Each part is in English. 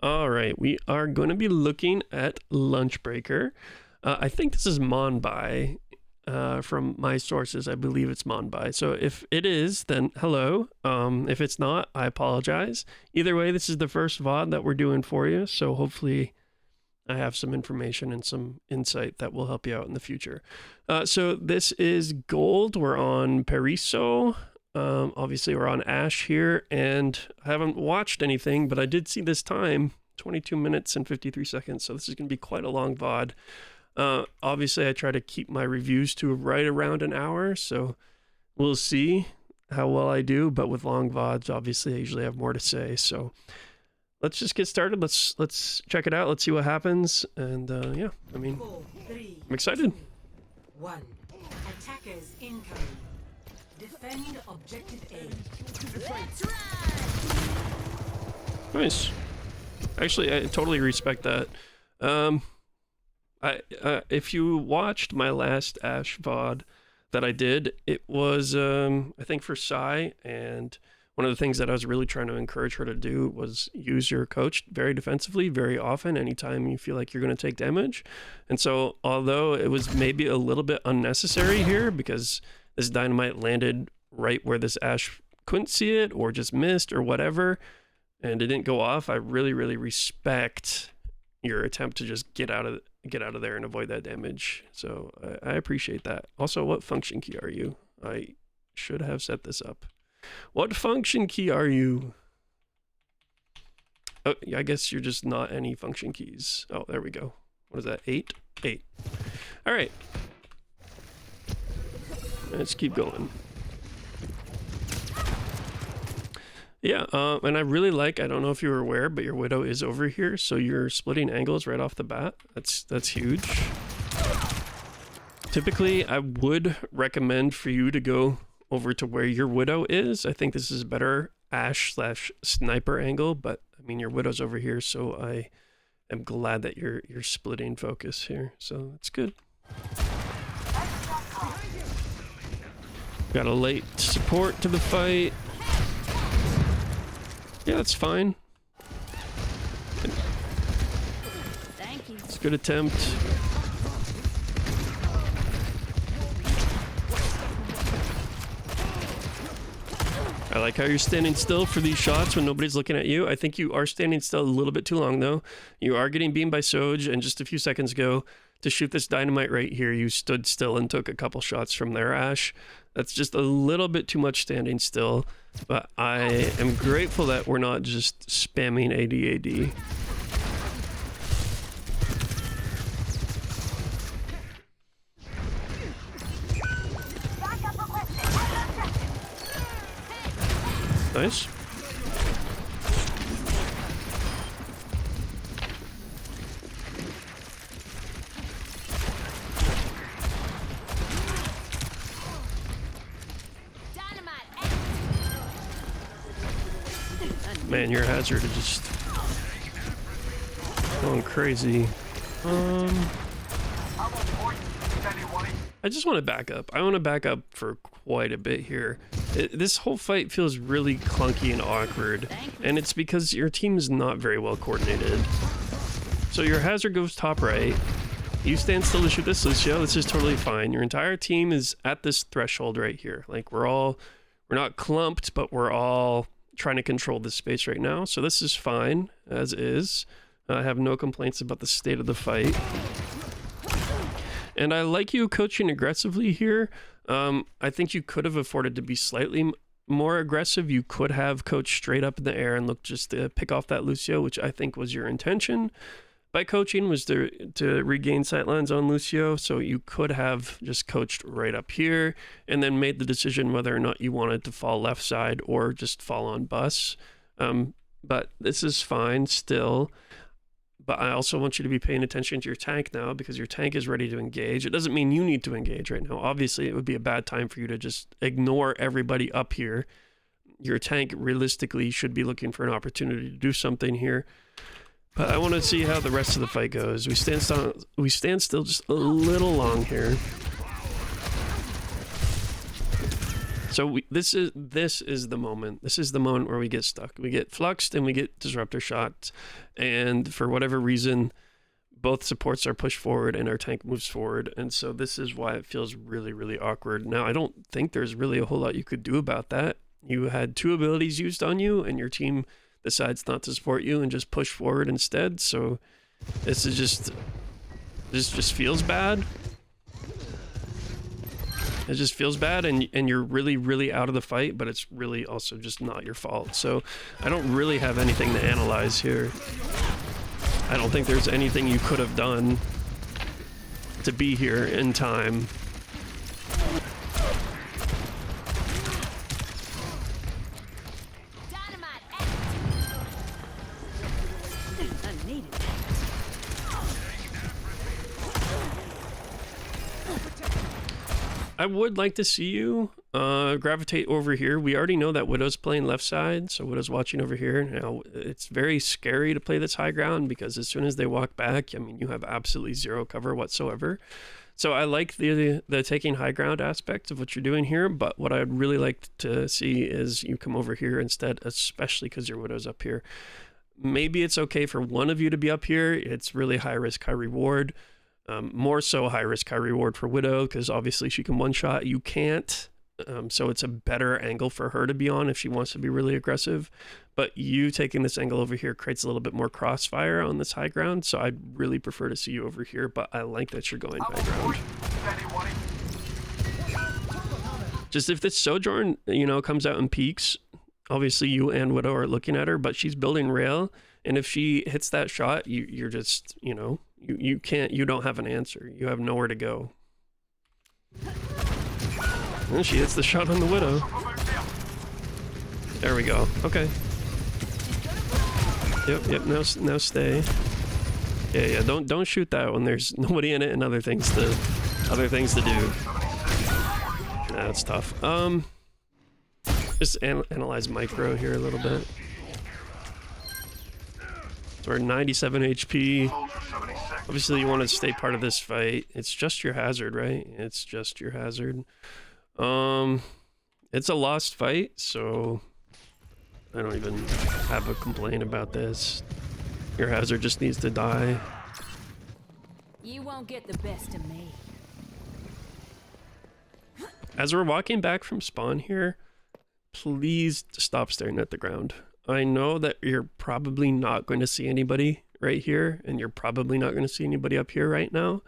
All right, we are going to be looking at Lunchbreaker. I think this is Monbai. From my sources, I believe it's Monbai. So if it is, then hello. If it's not, I apologize. Either way, this is the first VOD that we're doing for you. So hopefully I have some information and some insight that will help you out in the future. So this is Gold. We're on Paraiso. Obviously, we're on Ashe here, and I haven't watched anything, but I did see this time, 22 minutes and 53 seconds. So this is going to be quite a long VOD. Obviously, I try to keep my reviews to right around an hour, so we'll see how well I do. But with long VODs, obviously, I usually have more to say. So let's just get started. Let's check it out. Let's see what happens. And yeah, I mean, 4, 3, I'm excited. 2, 1. Attackers incoming. Defend objective A. Let's ride! Nice. Actually, I totally respect that. If you watched my last Ashe VOD that I did, it was, I think for Sai, and one of the things that I was really trying to encourage her to do was use your coach very defensively, very often, anytime you feel like you're going to take damage. And so, although it was maybe a little bit unnecessary here, because this dynamite landed right where this Ashe couldn't see it, or just missed, or whatever, and it didn't go off, I really, really respect your attempt to just get out of there and avoid that damage. So I appreciate that. Also, what function key are you? I should have set this up. What function key are you? Oh, I guess you're just not any function keys. Oh, there we go. What is that? 8? 8. All right. Let's keep going. Yeah, and I really like, I don't know if you were aware, but your Widow is over here, so you're splitting angles right off the bat. That's huge. Typically, I would recommend for you to go over to where your Widow is. I think this is a better Ashe/sniper angle, but I mean, your Widow's over here, so I am glad that you're splitting focus here, so that's good. Got a late support to the fight. Yeah, that's fine. Thank you. It's a good attempt. I like how you're standing still for these shots when nobody's looking at you. I think you are standing still a little bit too long, though. You are getting beamed by Soj, and just a few seconds ago, to shoot this dynamite right here, you stood still and took a couple shots from there, Ashe. That's just a little bit too much standing still, but I am grateful that we're not just spamming AD. Nice. Man, your hazard is just going crazy. I just want to back up. I want to back up for quite a bit here. This whole fight feels really clunky and awkward, and it's because your team is not very well coordinated. So your hazard goes top right. You stand still to shoot this Lucio. This is totally fine. Your entire team is at this threshold right here. Like, we're not clumped, but we're all trying to control this space right now. So this is fine as is. I have no complaints about the state of the fight. And I like you coaching aggressively here. I think you could have afforded to be slightly more aggressive. You could have coached straight up in the air and looked just to pick off that Lucio, which I think was your intention by coaching, was to regain sightlines on Lucio. So you could have just coached right up here and then made the decision whether or not you wanted to fall left side or just fall on bus. But this is fine still. But I also want you to be paying attention to your tank now, because your tank is ready to engage. It doesn't mean you need to engage right now. Obviously, it would be a bad time for you to just ignore everybody up here. Your tank realistically should be looking for an opportunity to do something here. But I want to see how the rest of the fight goes. We stand still just a little long here. So this is the moment. This is the moment where we get stuck. We get fluxed and we get disruptor shots, and for whatever reason, both supports are pushed forward and our tank moves forward. And so this is why it feels really, really awkward. Now, I don't think there's really a whole lot you could do about that. You had 2 abilities used on you, and your team decides not to support you and just push forward instead. So this just feels bad. It just feels bad, and you're really, really out of the fight, but it's really also just not your fault. So I don't really have anything to analyze here. I don't think there's anything you could have done to be here in time. I would like to see you gravitate over here. We already know that Widow's playing left side, so Widow's watching over here. Now, it's very scary to play this high ground because as soon as they walk back, I mean, you have absolutely 0 cover whatsoever. So I like the taking high ground aspect of what you're doing here, but what I'd really like to see is you come over here instead, especially because your Widow's up here. Maybe it's okay for one of you to be up here. It's really high risk, high reward. More so high risk, high reward for Widow, because obviously she can one-shot, you can't. So it's a better angle for her to be on if she wants to be really aggressive. But you taking this angle over here creates a little bit more crossfire on this high ground, so I'd really prefer to see you over here, but I like that you're going high ground. Just if this Sojourn, comes out and peaks, obviously you and Widow are looking at her, but she's building rail, and if she hits that shot, you're just, you don't have an answer. You have nowhere to go. And she hits the shot on the Widow. There we go. Okay. Yep, now stay. Yeah, don't shoot that when there's nobody in it and other things to do. That's tough. Just analyze micro here a little bit. So we're 97 HP. Obviously, you want to stay part of this fight. It's just your hazard, right? It's just your hazard. It's a lost fight, so I don't even have a complaint about this. Your hazard just needs to die. You won't get the best of me. As we're walking back from spawn here, please stop staring at the ground. I know that you're probably not going to see anybody right here, and you're probably not going to see anybody up here right now,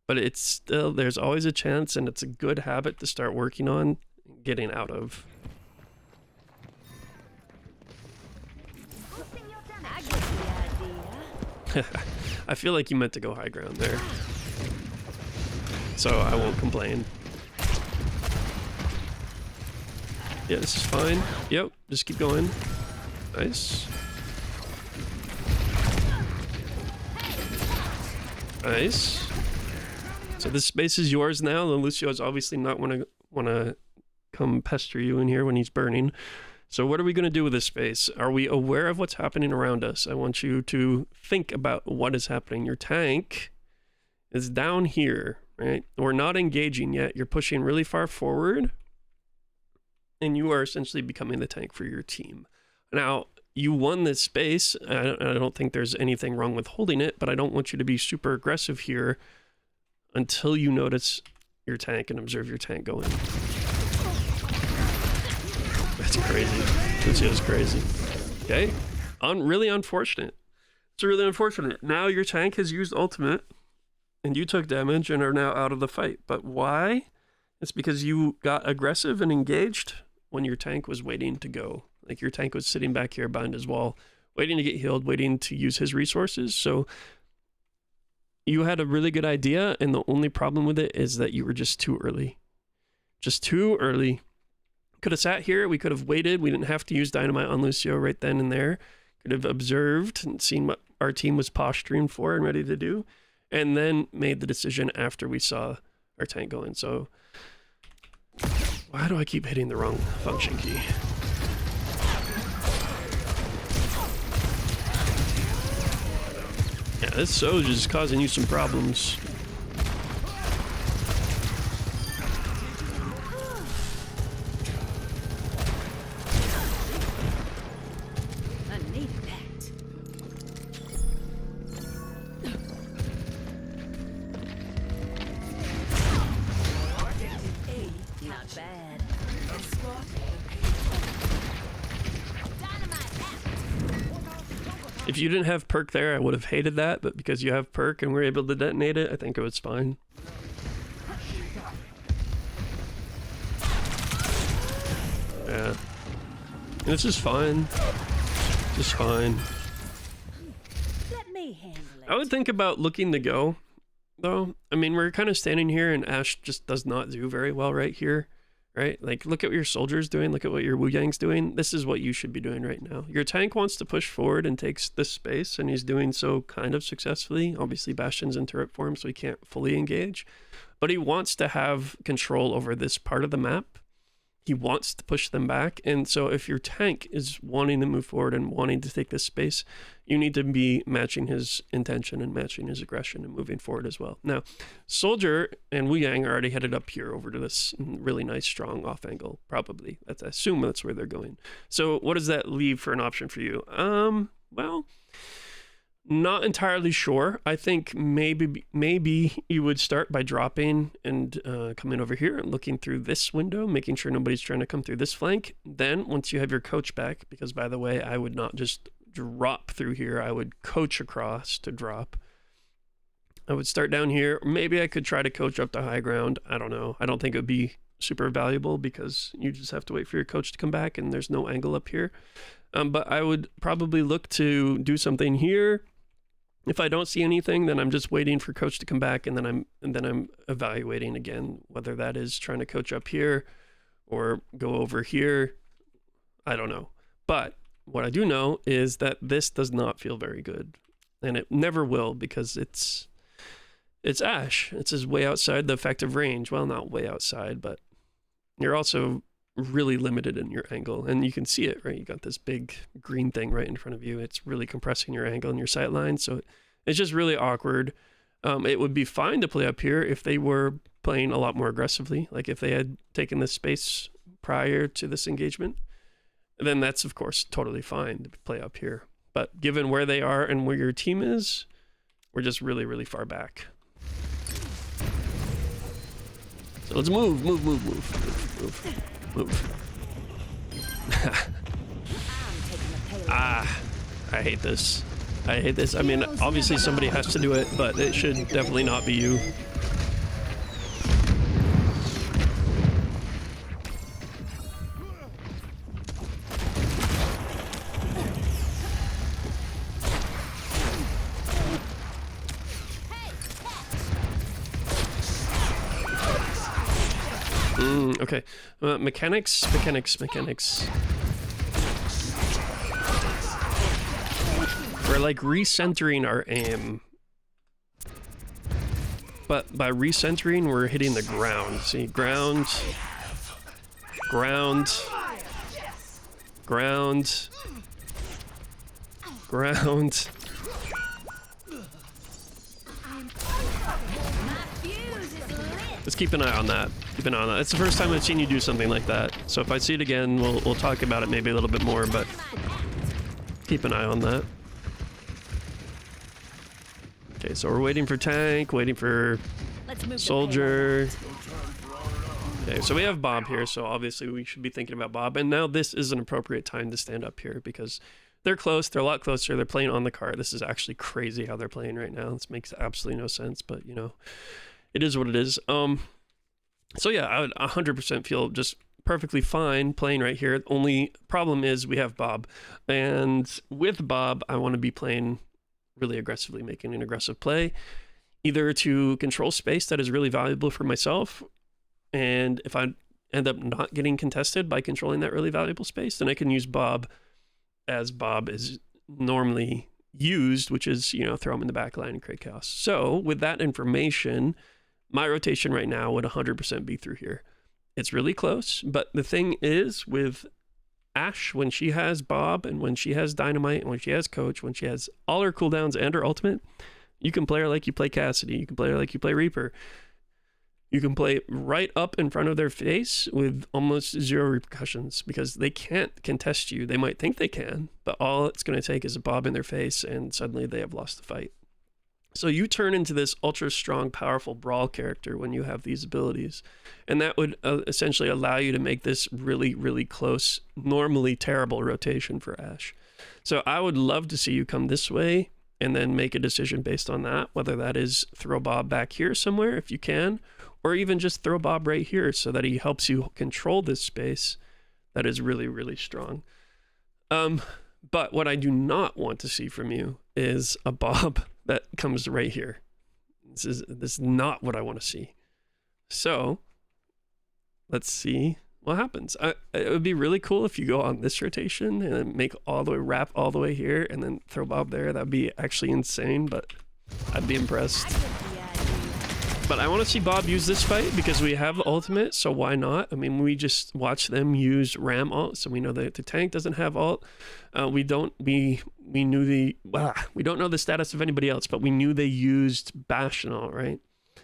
but it's still, there's always a chance, and it's a good habit to start working on getting out of. I feel like you meant to go high ground there, so I won't complain. Yeah, this is fine. Yep, just keep going. Nice. Nice. So this space is yours now. Lucio is obviously not wanna come pester you in here when he's burning. So what are we gonna do with this space? Are we aware of what's happening around us? I want you to think about what is happening. Your tank is down here, right? We're not engaging yet. You're pushing really far forward, and you are essentially becoming the tank for your team. Now, you won this space. I don't think there's anything wrong with holding it, but I don't want you to be super aggressive here until you notice your tank and observe your tank going. That's crazy. This is crazy. Okay? Really unfortunate. It's really unfortunate. Now your tank has used ultimate, and you took damage and are now out of the fight. But why? It's because you got aggressive and engaged when your tank was waiting to go. Like your tank was sitting back here behind his wall, waiting to get healed, waiting to use his resources. So you had a really good idea, and the only problem with it is that you were just too early. Just too early. Could have sat here. We could have waited. We didn't have to use dynamite on Lucio right then and there. Could have observed and seen what our team was posturing for and ready to do, and then made the decision after we saw our tank going. So why do I keep hitting the wrong function key? Yeah, this Soj is causing you some problems. If you didn't have perk there, I would have hated that, but because you have perk and we're able to detonate it, I think it was fine. Yeah. And it's just fine. Just fine. Let me handle it. I would think about looking to go, though. I mean, we're kind of standing here and Ashe just does not do very well right here, right? Like, look at what your soldier's doing. Look at what your Wu Yang's doing. This is what you should be doing right now. Your tank wants to push forward and takes this space, and he's doing so kind of successfully. Obviously, Bastion's in turret form, so he can't fully engage. But he wants to have control over this part of the map. He wants to push them back. And so if your tank is wanting to move forward and wanting to take this space, you need to be matching his intention and matching his aggression and moving forward as well. Now, Soldier and Wu Yang are already headed up here over to this really nice, strong off angle, probably. I assume that's where they're going. So what does that leave for an option for you? Well, not entirely sure. I think maybe you would start by dropping and coming over here and looking through this window, making sure nobody's trying to come through this flank. Then once you have your coach back, because by the way, I would not just drop through here. I would coach across to drop. I would start down here. Maybe I could try to coach up to high ground. I don't know. I don't think it would be super valuable because you just have to wait for your coach to come back and there's no angle up here. But I would probably look to do something here. If I don't see anything, then I'm just waiting for coach to come back, and then I'm evaluating again whether that is trying to coach up here or go over here. I don't know. But what I do know is that this does not feel very good, and it never will because it's Ashe. It's just way outside the effective range. Well, not way outside, but you're also really limited in your angle, and you can see it, right? You got this big green thing right in front of you. It's really compressing your angle and your sight line, so it's just really awkward. It would be fine to play up here if they were playing a lot more aggressively, like if they had taken this space prior to this engagement, then that's of course totally fine to play up here. But given where they are and where your team is, we're just really, really far back. So let's move. I hate this. I mean, obviously somebody has to do it, but it should definitely not be you. Okay. Mechanics. We're like recentering our aim. But by recentering, we're hitting the ground. See, ground. Let's keep an eye on that. It's the first time I've seen you do something like that. So if I see it again, we'll talk about it maybe a little bit more, but keep an eye on that. Okay, so we're waiting for tank, waiting for soldier. Okay, so we have Bob here, so obviously we should be thinking about Bob. And now this is an appropriate time to stand up here because they're close. They're a lot closer. They're playing on the card. This is actually crazy how they're playing right now. This makes absolutely no sense, but you know, it is what it is. So yeah, I would 100% feel just perfectly fine playing right here. The only problem is we have Bob, and with Bob, I want to be playing really aggressively, making an aggressive play, either to control space that is really valuable for myself, and if I end up not getting contested by controlling that really valuable space, then I can use Bob as Bob is normally used, which is, you know, throw him in the back line and create chaos. So with that information, my rotation right now would 100% be through here. It's really close, but the thing is with Ashe, when she has Bob and when she has Dynamite and when she has Coach, when she has all her cooldowns and her ultimate, you can play her like you play Cassidy. You can play her like you play Reaper. You can play right up in front of their face with almost zero repercussions because they can't contest you. They might think they can, but all it's going to take is a Bob in their face and suddenly they have lost the fight. So you turn into this ultra strong, powerful brawl character when you have these abilities. And that would essentially allow you to make this really, really close, normally terrible rotation for Ashe. So I would love to see you come this way and then make a decision based on that, whether that is throw Bob back here somewhere if you can, or even just throw Bob right here so that he helps you control this space that is really, really strong. But what I do not want to see from you is a Bob that comes right here. This is not what I want to see. So let's see what happens. It would be really cool if you go on this rotation and then make all the way, wrap all the way here and then throw Bob there. That'd be actually insane, but I'd be impressed. But I want to see Bob use this fight because we have the ultimate, so why not? I mean, we just watch them use Ram ult, so we know that the tank doesn't have ult. We don't know the status of anybody else, but we knew they used Bastion ult, right?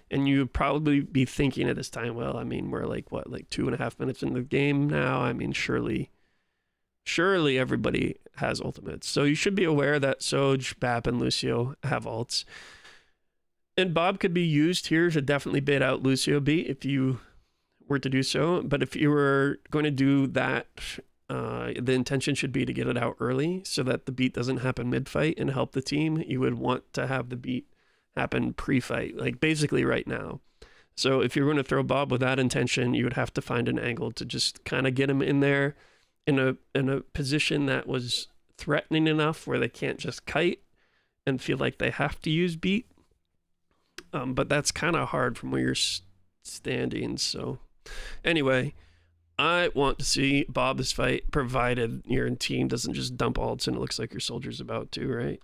And you'd probably be thinking at this time, well, I mean, we're like 2.5 minutes into the game now. I mean, surely everybody has ultimates. So you should be aware that Soj, Bap, and Lucio have ults. And Bob could be used here to definitely bait out Lucio beat if you were to do so. But if you were going to do that, the intention should be to get it out early so that the beat doesn't happen mid-fight and help the team. You would want to have the beat happen pre-fight, like basically right now. So if you're going to throw Bob with that intention, you would have to find an angle to just kind of get him in there in a position that was threatening enough where they can't just kite and feel like they have to use beat. But that's kind of hard from where you're standing. So anyway, I want to see Bob's fight, provided your team doesn't just dump ults and it looks like your soldier's about to, right?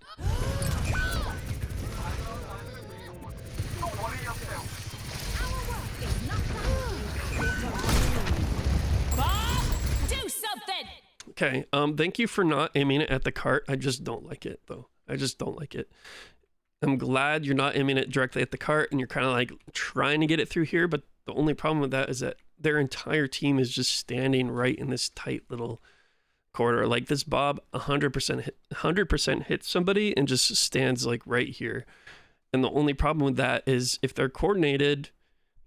Bob, do something. Okay, thank you for not aiming it at the cart. I just don't like it, though. I just don't like it. I'm glad you're not aiming it directly at the cart and you're kind of like trying to get it through here, but the only problem with that is that their entire team is just standing right in this tight little corridor. Like this Bob 100% hits somebody and just stands like right here. And the only problem with that is if they're coordinated,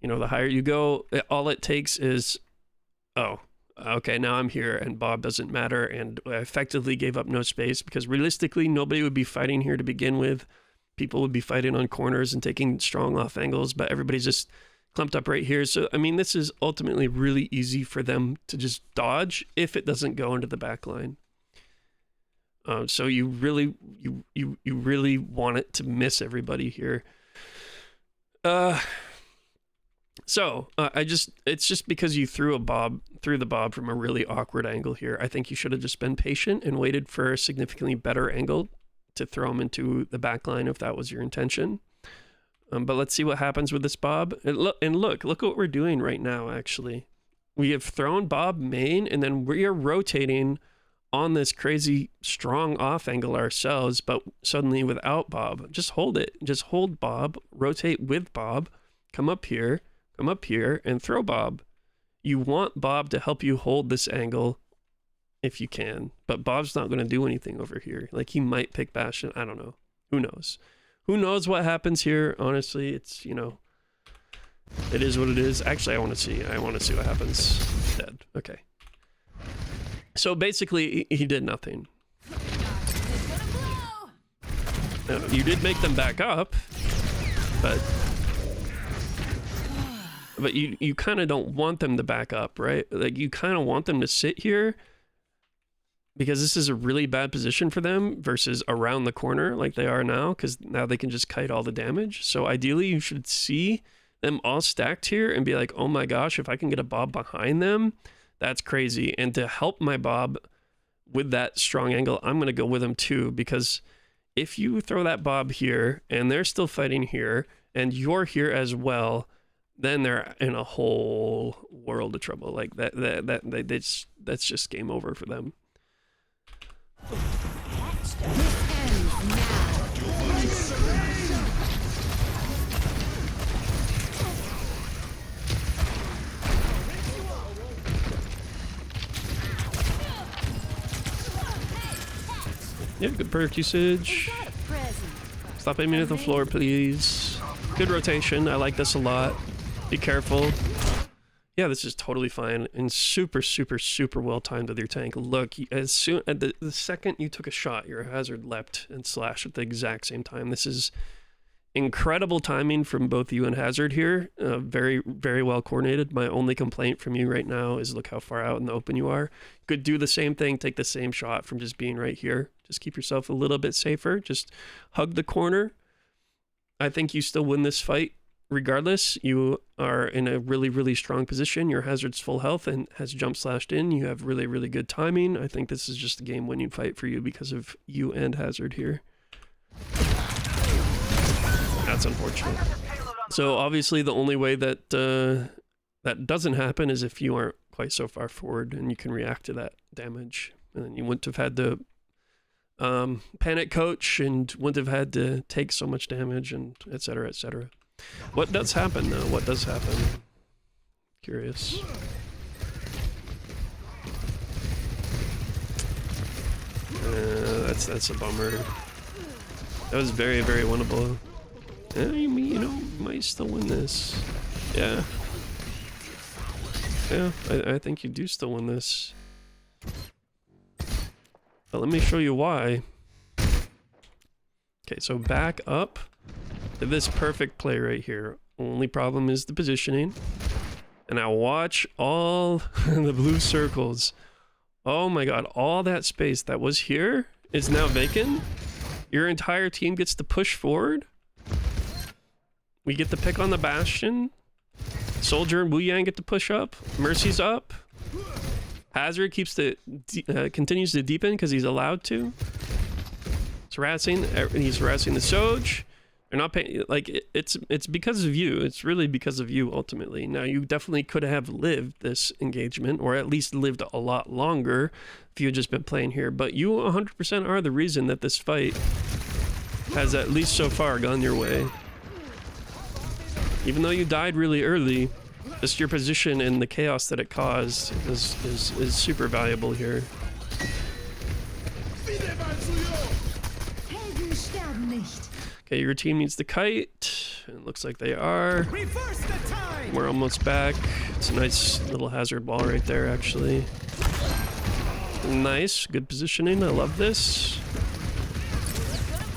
you know, the higher you go, all it takes is, oh, okay, now I'm here and Bob doesn't matter. And I effectively gave up no space because realistically, nobody would be fighting here to begin with. People would be fighting on corners and taking strong off angles, but everybody's just clumped up right here. So, I mean, this is ultimately really easy for them to just dodge if it doesn't go into the back line. So you really want it to miss everybody here. It's just because you threw the Bob from a really awkward angle here. I think you should have just been patient and waited for a significantly better angle to throw him into the back line if that was your intention. But let's see what happens with this Bob. And look what we're doing right now, actually. We have thrown Bob main, and then we are rotating on this crazy strong off angle ourselves, but suddenly without Bob. Just hold it. Just hold Bob, rotate with Bob, come up here, and throw Bob. You want Bob to help you hold this angle if you can, but Bob's not going to do anything over here. Like, he might pick Bastion. I don't know. Who knows? Who knows what happens here? Honestly, it's, you know, it is what it is. Actually, I want to see what happens. Dead. Okay. So basically, he did nothing. You did make them back up, but you kind of don't want them to back up, right? Like, you kind of want them to sit here because this is a really bad position for them versus around the corner like they are now, because now they can just kite all the damage. So ideally, you should see them all stacked here and be like, oh my gosh, if I can get a Bob behind them, that's crazy. And to help my Bob with that strong angle, I'm going to go with him too, because if you throw that Bob here and they're still fighting here and you're here as well, then they're in a whole world of trouble. Like that's just game over for them. Yeah, good perk usage. Stop aiming at the floor, please. Good rotation. I like this a lot. Be careful. Yeah, this is totally fine and super, super, super well timed with your tank. Look, as soon at the second you took a shot, your hazard leapt and slashed at the exact same time. This is incredible timing from both you and Hazard here. Very, very well coordinated. My only complaint from you right now is look how far out in the open you are. You could do the same thing, take the same shot from just being right here. Just keep yourself a little bit safer. Just hug the corner. I think you still win this fight. Regardless, you are in a really, really strong position. Your Hazard's full health and has jump slashed in. You have really, really good timing. I think this is just a game-winning fight for you because of you and Hazard here. That's unfortunate. So obviously the only way that that doesn't happen is if you aren't quite so far forward and you can react to that damage. And then you wouldn't have had to panic coach and wouldn't have had to take so much damage and etc. etc. What does happen though? What does happen? Curious. That's a bummer. That was very, very winnable. You might still win this. Yeah. Yeah, I think you do still win this. But let me show you why. Okay, so back up to this perfect play right here. Only problem is the positioning. And now watch all the blue circles. Oh my god, all that space that was here is now vacant. Your entire team gets to push forward. We get the pick on the Bastion. Soldier and Wu Yang get to push up. Mercy's up. Hazard keeps continues to deepen because he's allowed to. He's harassing the Soj. They're not paying, like, it's because of you. It's really because of you ultimately. Now you definitely could have lived this engagement, or at least lived a lot longer if you had just been playing here. But you 100% are the reason that this fight has at least so far gone your way. Even though you died really early, just your position and the chaos that it caused is super valuable here. Okay, your team needs the kite. It looks like they are. We're almost back. It's a nice little hazard ball right there, actually. Nice, good positioning. I love this.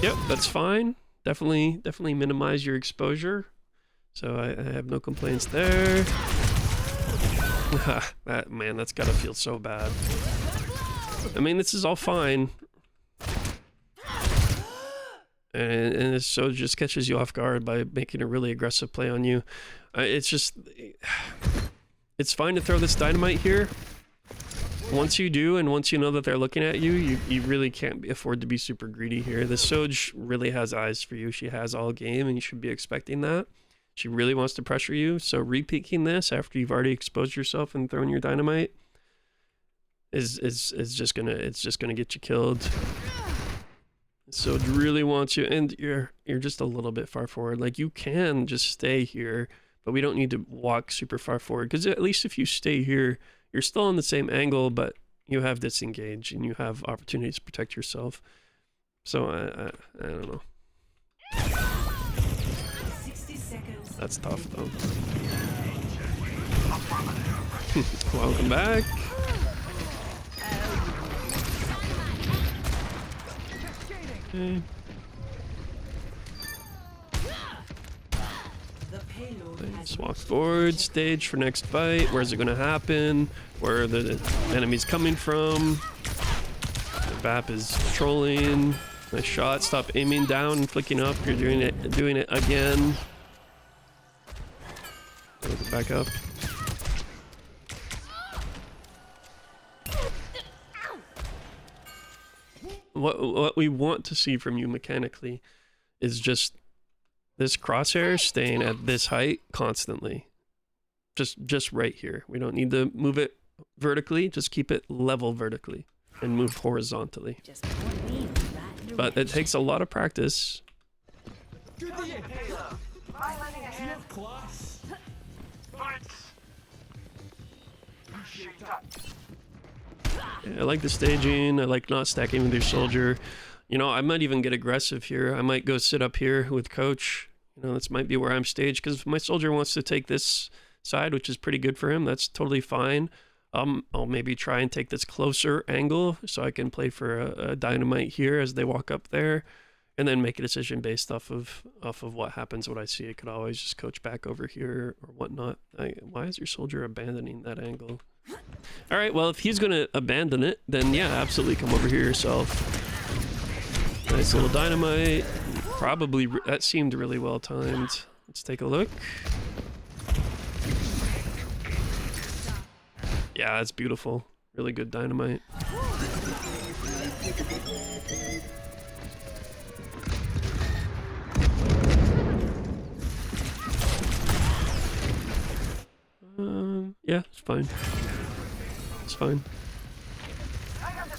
Yep, that's fine. Definitely minimize your exposure. So I have no complaints there. Man, that's gotta feel so bad. I mean, this is all fine. And this so just catches you off guard by making a really aggressive play on you. It's fine to throw this dynamite here. Once you do, and once you know that they're looking at you, you really can't afford to be super greedy here. The Soj really has eyes for you. She has all game, and you should be expecting that. She really wants to pressure you, so re-peeking this after you've already exposed yourself and thrown your dynamite is just gonna get you killed. So it really wants you, and you're just a little bit far forward. Like, you can just stay here, but we don't need to walk super far forward, because at least if you stay here, you're still on the same angle, but you have disengage and you have opportunities to protect yourself. So I don't know. That's tough though. Welcome back. Okay. Just walk forward, stage for next fight. Where's it gonna happen? Where are the enemies coming from? The BAP is trolling. Nice shot. Stop aiming down and flicking up. You're doing it again. Back up. What we want to see from you mechanically is just this crosshair staying at this height constantly. Just right here. We don't need to move it vertically, just keep it level vertically and move horizontally. But it takes a lot of practice. I like the staging. I like not stacking with your soldier. You know, I might even get aggressive here. I might go sit up here with coach. You know, this might be where I'm staged, because if my soldier wants to take this side, which is pretty good for him. That's totally fine. I'll maybe try and take this closer angle so I can play for a dynamite here as they walk up there, and then make a decision based off of what happens, what I see. I could always just coach back over here or whatnot. Why is your soldier abandoning that angle? All right, well, if he's going to abandon it, then yeah, absolutely come over here yourself. Nice little dynamite. Probably, that seemed really well timed. Let's take a look. Yeah, that's beautiful. Really good dynamite. Yeah, it's fine. It's fine.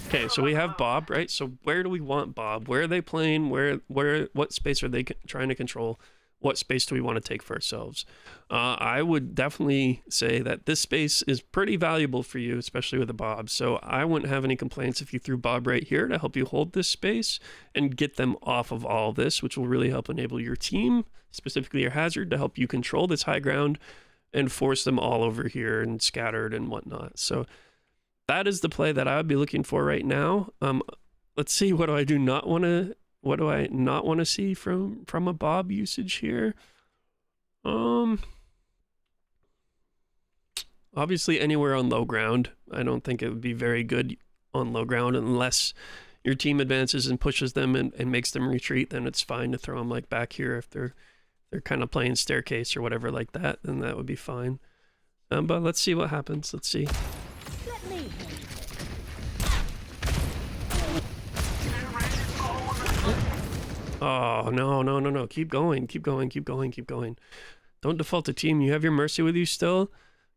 Okay, so we have Bob, right? So where do we want Bob? Where are they playing? What space are they trying to control? What space do we want to take for ourselves? I would definitely say that this space is pretty valuable for you, especially with a Bob. So I wouldn't have any complaints if you threw Bob right here to help you hold this space and get them off of all this, which will really help enable your team, specifically your hazard, to help you control this high ground and force them all over here and scattered and whatnot. So that is the play that I would be looking for right now. Let's see, what do I not want to see from a Bob usage here? Obviously anywhere on low ground. I don't think it would be very good on low ground unless your team advances and pushes them and makes them retreat. Then it's fine to throw them like back here if they're kind of playing staircase or whatever like that. Then that would be fine. But let's see what happens. Let's see. Oh, no. Keep going. Don't default to team. You have your Mercy with you still.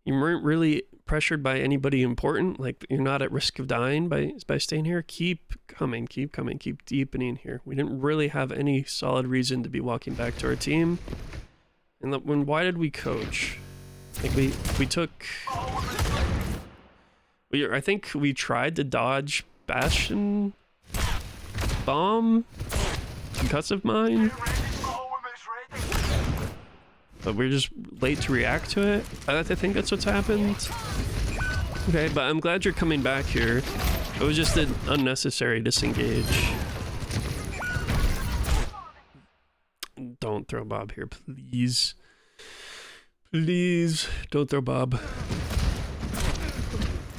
You weren't really pressured by anybody important. Like, you're not at risk of dying by staying here. Keep coming. Keep deepening here. We didn't really have any solid reason to be walking back to our team. And why did we coach? Like, we took... I think we tried to dodge Bastion Bomb Concussive Mine, but we're just late to react to it. I think that's what's happened. Okay, but I'm glad you're coming back here. It was just an unnecessary disengage. Don't throw Bob here, please. Please don't throw Bob.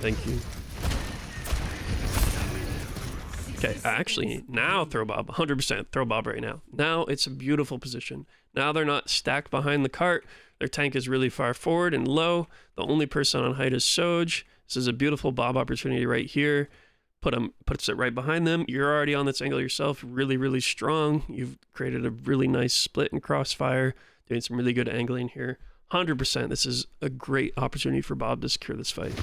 Thank you. Okay, actually, now throw Bob. 100% throw Bob right now. Now it's a beautiful position. Now they're not stacked behind the cart. Their tank is really far forward and low. The only person on height is Soj. This is a beautiful Bob opportunity right here. Puts it right behind them. You're already on this angle yourself. Really, really strong. You've created a really nice split and crossfire. Doing some really good angling here. 100%. This is a great opportunity for Bob to secure this fight.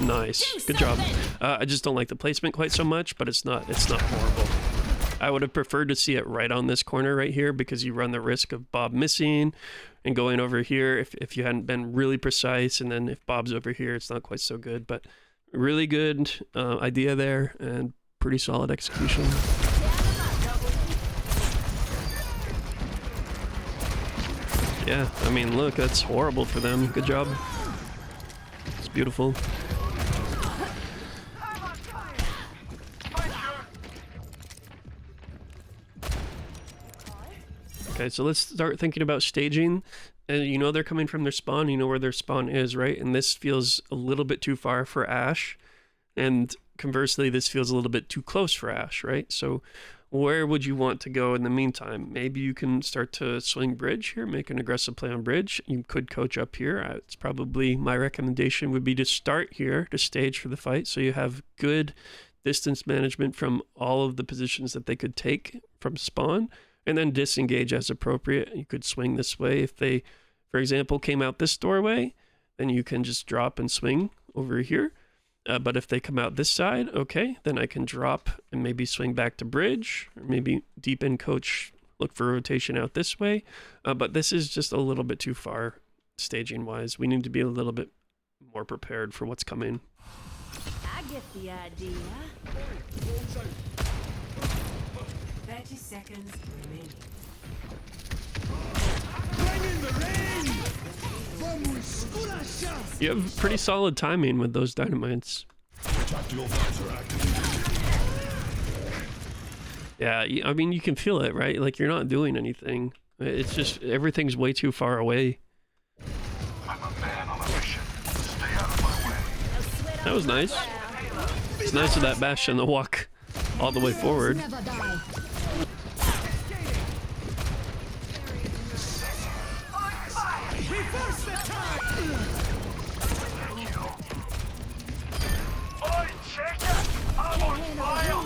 Nice. Good job. I just don't like the placement quite so much, but it's not horrible. I would have preferred to see it right on this corner right here because you run the risk of Bob missing and going over here if you hadn't been really precise, and then if Bob's over here, it's not quite so good. But really good idea there and pretty solid execution. Yeah, I mean, look, that's horrible for them. Good job. It's beautiful. Okay, so let's start thinking about staging. And you know they're coming from their spawn. You know where their spawn is, right? And this feels a little bit too far for Ashe. And conversely, this feels a little bit too close for Ashe, right? So where would you want to go in the meantime? Maybe you can start to swing bridge here, make an aggressive play on bridge. You could coach up here. It's probably, my recommendation would be to start here to stage for the fight, so you have good distance management from all of the positions that they could take from spawn, and then disengage as appropriate. You could swing this way. If they, for example, came out this doorway, then you can just drop and swing over here. But if they come out this side, okay, then I can drop and maybe swing back to bridge, or maybe deep in coach, look for rotation out this way. But this is just a little bit too far staging wise. We need to be a little bit more prepared for what's coming. I get the idea. 30 seconds remaining. You have pretty solid timing with those dynamites. Yeah, I mean, you can feel it, right? Like, you're not doing anything. It's just, everything's way too far away. I'm a man on a mission. Stay out of my way. That was nice. It's nice of that Bastion to walk all the way forward. Never die. Oi, check it! I'm on fire!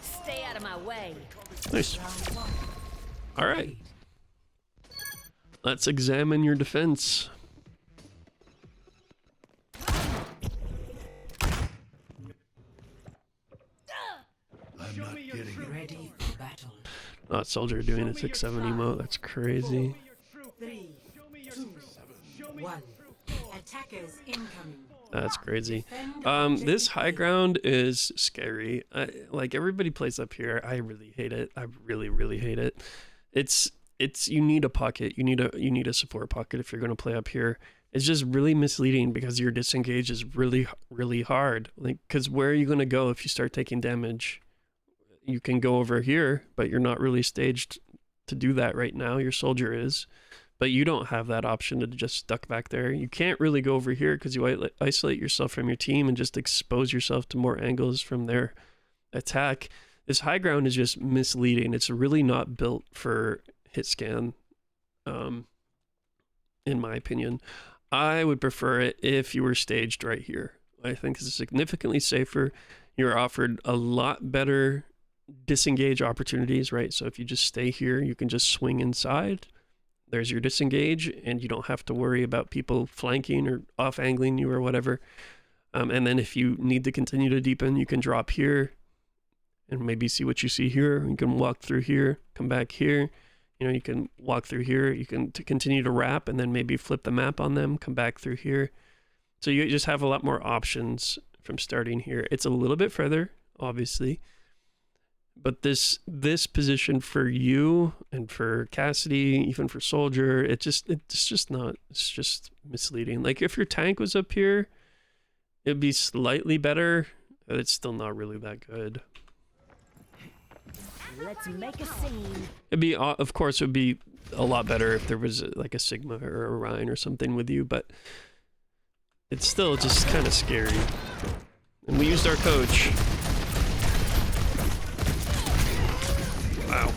Stay out of my way. Nice. All right. Let's examine your defense. I'm not getting it. Ready for battle. Not soldier doing a 6-7 emote. That's crazy. 3, 2, 1. Attackers incoming. That's crazy. This high ground is scary. Like, everybody plays up here. I really hate it. I really, really hate it. It's you need a pocket. You need a support pocket if you're going to play up here. It's just really misleading because your disengage is really, really hard. Like, because where are you going to go if you start taking damage? You can go over here, but you're not really staged to do that right now. Your soldier is. But you don't have that option to just stuck back there. You can't really go over here because you isolate yourself from your team and just expose yourself to more angles from their attack. This high ground is just misleading. It's really not built for hit scan, in my opinion. I would prefer it if you were staged right here. I think this is significantly safer. You're offered a lot better disengage opportunities, right? So if you just stay here, you can just swing inside. There's your disengage, and you don't have to worry about people flanking or off-angling you or whatever. And then if you need to continue to deepen, you can drop here and maybe see what you see here. You can walk through here, come back here. You know, you can walk through here. You can continue to wrap and then maybe flip the map on them, come back through here. So you just have a lot more options from starting here. It's a little bit further, obviously. But this position for you and for Cassidy, even for Soldier, it's just misleading. Like, if your tank was up here, it'd be slightly better, but it's still not really that good. Let's make a scene. It'd be, of course, it would be a lot better if there was like a Sigma or a Rhine or something with you, but it's still just kind of scary. And we used our coach. Wow.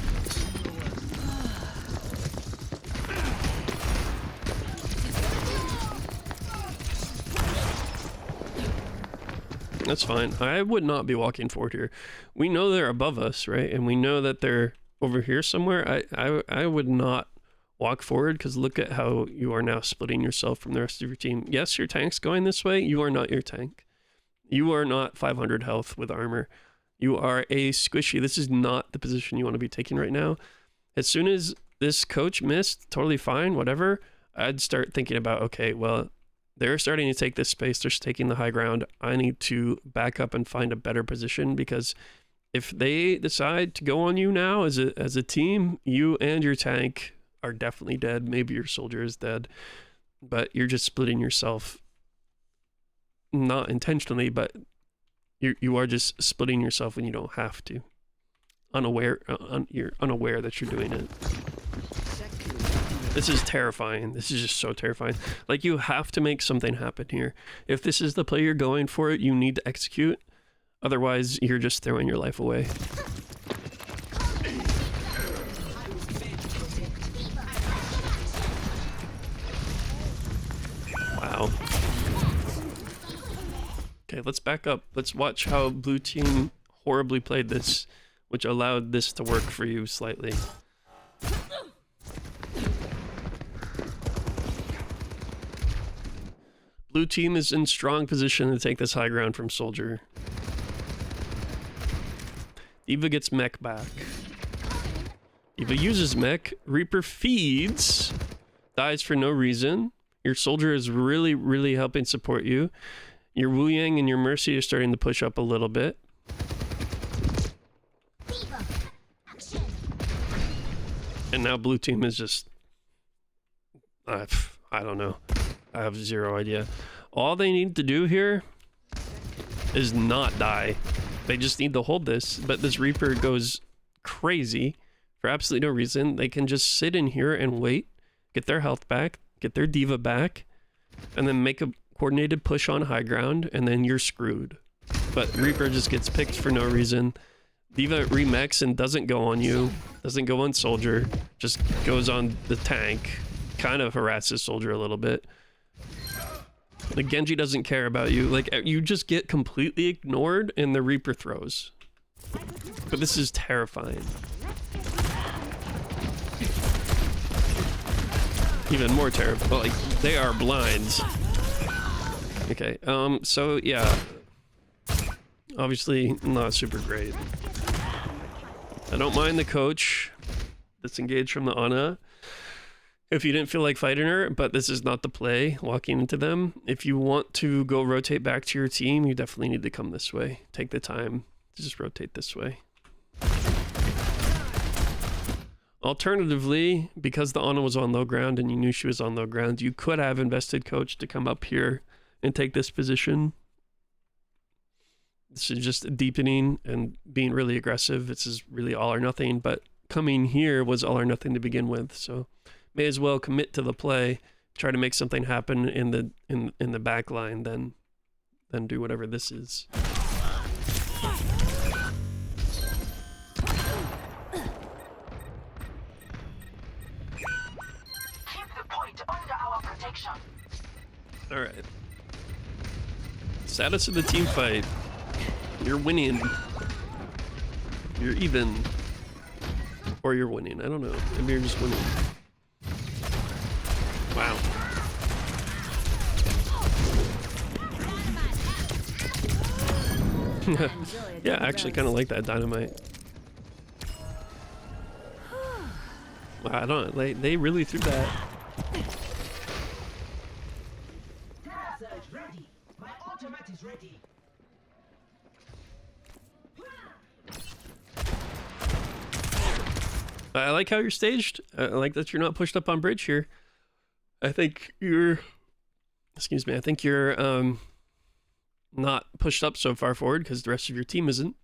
That's fine. I would not be walking forward here. We know they're above us, right? And we know that they're over here somewhere. I would not walk forward because look at how you are now splitting yourself from the rest of your team. Yes, your tank's going this way. You are not your tank. You are not 500 health with armor. You are a squishy. This is not the position you want to be taking right now. As soon as this coach missed, totally fine, whatever, I'd start thinking about, okay, well, they're starting to take this space. They're taking the high ground. I need to back up and find a better position because if they decide to go on you now as a team, you and your tank are definitely dead. Maybe your soldier is dead, but you're just splitting yourself, not intentionally, but you are just splitting yourself when you don't have to. You're unaware that you're doing it. This is terrifying. This is just so terrifying. Like, you have to make something happen here. If this is the play you're going for, you need to execute. Otherwise, you're just throwing your life away. Wow. Okay, let's back up. Let's watch how blue team horribly played this, which allowed this to work for you slightly. Blue team is in strong position to take this high ground from Soldier. Eva gets mech back. Eva uses mech. Reaper feeds. Dies for no reason. Your Soldier is really, really helping support you. Your Wu Yang and your Mercy are starting to push up a little bit. And now blue team is just... I don't know. I have zero idea. All they need to do here is not die. They just need to hold this, but this Reaper goes crazy for absolutely no reason. They can just sit in here and wait, get their health back, get their diva back, and then make a coordinated push on high ground, and then you're screwed. But Reaper just gets picked for no reason. Diva remechs and doesn't go on you, doesn't go on Soldier, just goes on the tank, kind of harasses Soldier a little bit. The Genji doesn't care about you. Like, you just get completely ignored and the Reaper throws. But this is terrifying. Even more terrifying. Like, they are blinds. Okay, so yeah. Obviously not super great. I don't mind the coach disengaged from the Ana if you didn't feel like fighting her, but this is not the play walking into them. If you want to go rotate back to your team, you definitely need to come this way. Take the time to just rotate this way. Alternatively, because the Ana was on low ground and you knew she was on low ground, you could have invested coach to come up here and take this position. This is just deepening and being really aggressive. This is really all or nothing, but coming here was all or nothing to begin with. So may as well commit to the play, try to make something happen in the back line, then do whatever this is. Keep the point under our protection. All right. Status of the team fight. You're winning. You're even. Or you're winning. I don't know. Maybe you're just winning. Wow. Yeah, I actually kind of like that dynamite. Wow, I don't. They really threw that. Ready. My ultimate is ready. I like how you're staged. I like that you're not pushed up on bridge here. I think you're, excuse me, I think you're not pushed up so far forward because the rest of your team isn't.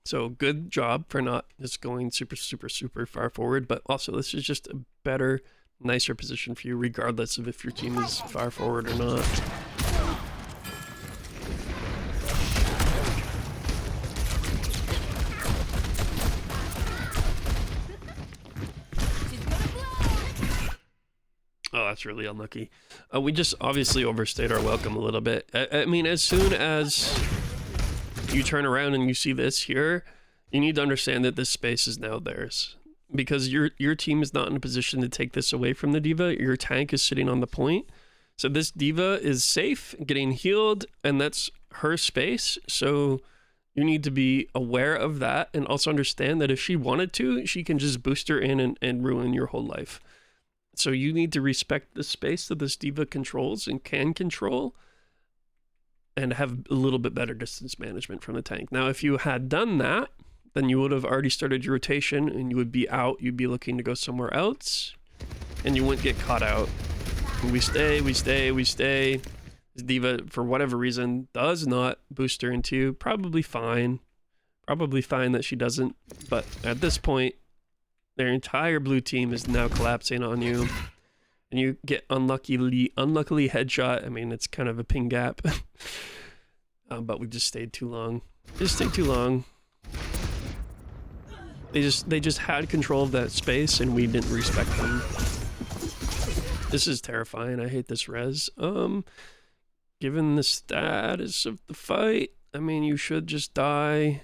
So good job for not just going super far forward, but also this is just a better, nicer position for you regardless of if your team is far forward or not. Oh, that's really unlucky. We just obviously overstayed our welcome a little bit. I mean, as soon as you turn around and you see this here, you need to understand that this space is now theirs. Because your team is not in a position to take this away from the diva. Your tank is sitting on the point. So this diva is safe, getting healed, and that's her space. So you need to be aware of that and also understand that if she wanted to, she can just boost her in and ruin your whole life. So you need to respect the space that this diva controls and can control and have a little bit better distance management from the tank. Now, if you had done that, then you would have already started your rotation and you would be out. You'd be looking to go somewhere else and you wouldn't get caught out. And we stay. This diva, for whatever reason, does not boost her into you. Probably fine that she doesn't. But at this point, their entire blue team is now collapsing on you, and you get unluckily headshot. I mean, it's kind of a ping gap, but we just stayed too long. They just had control of that space, and we didn't respect them. This is terrifying. I hate this res. Given the status of the fight, I mean, you should just die.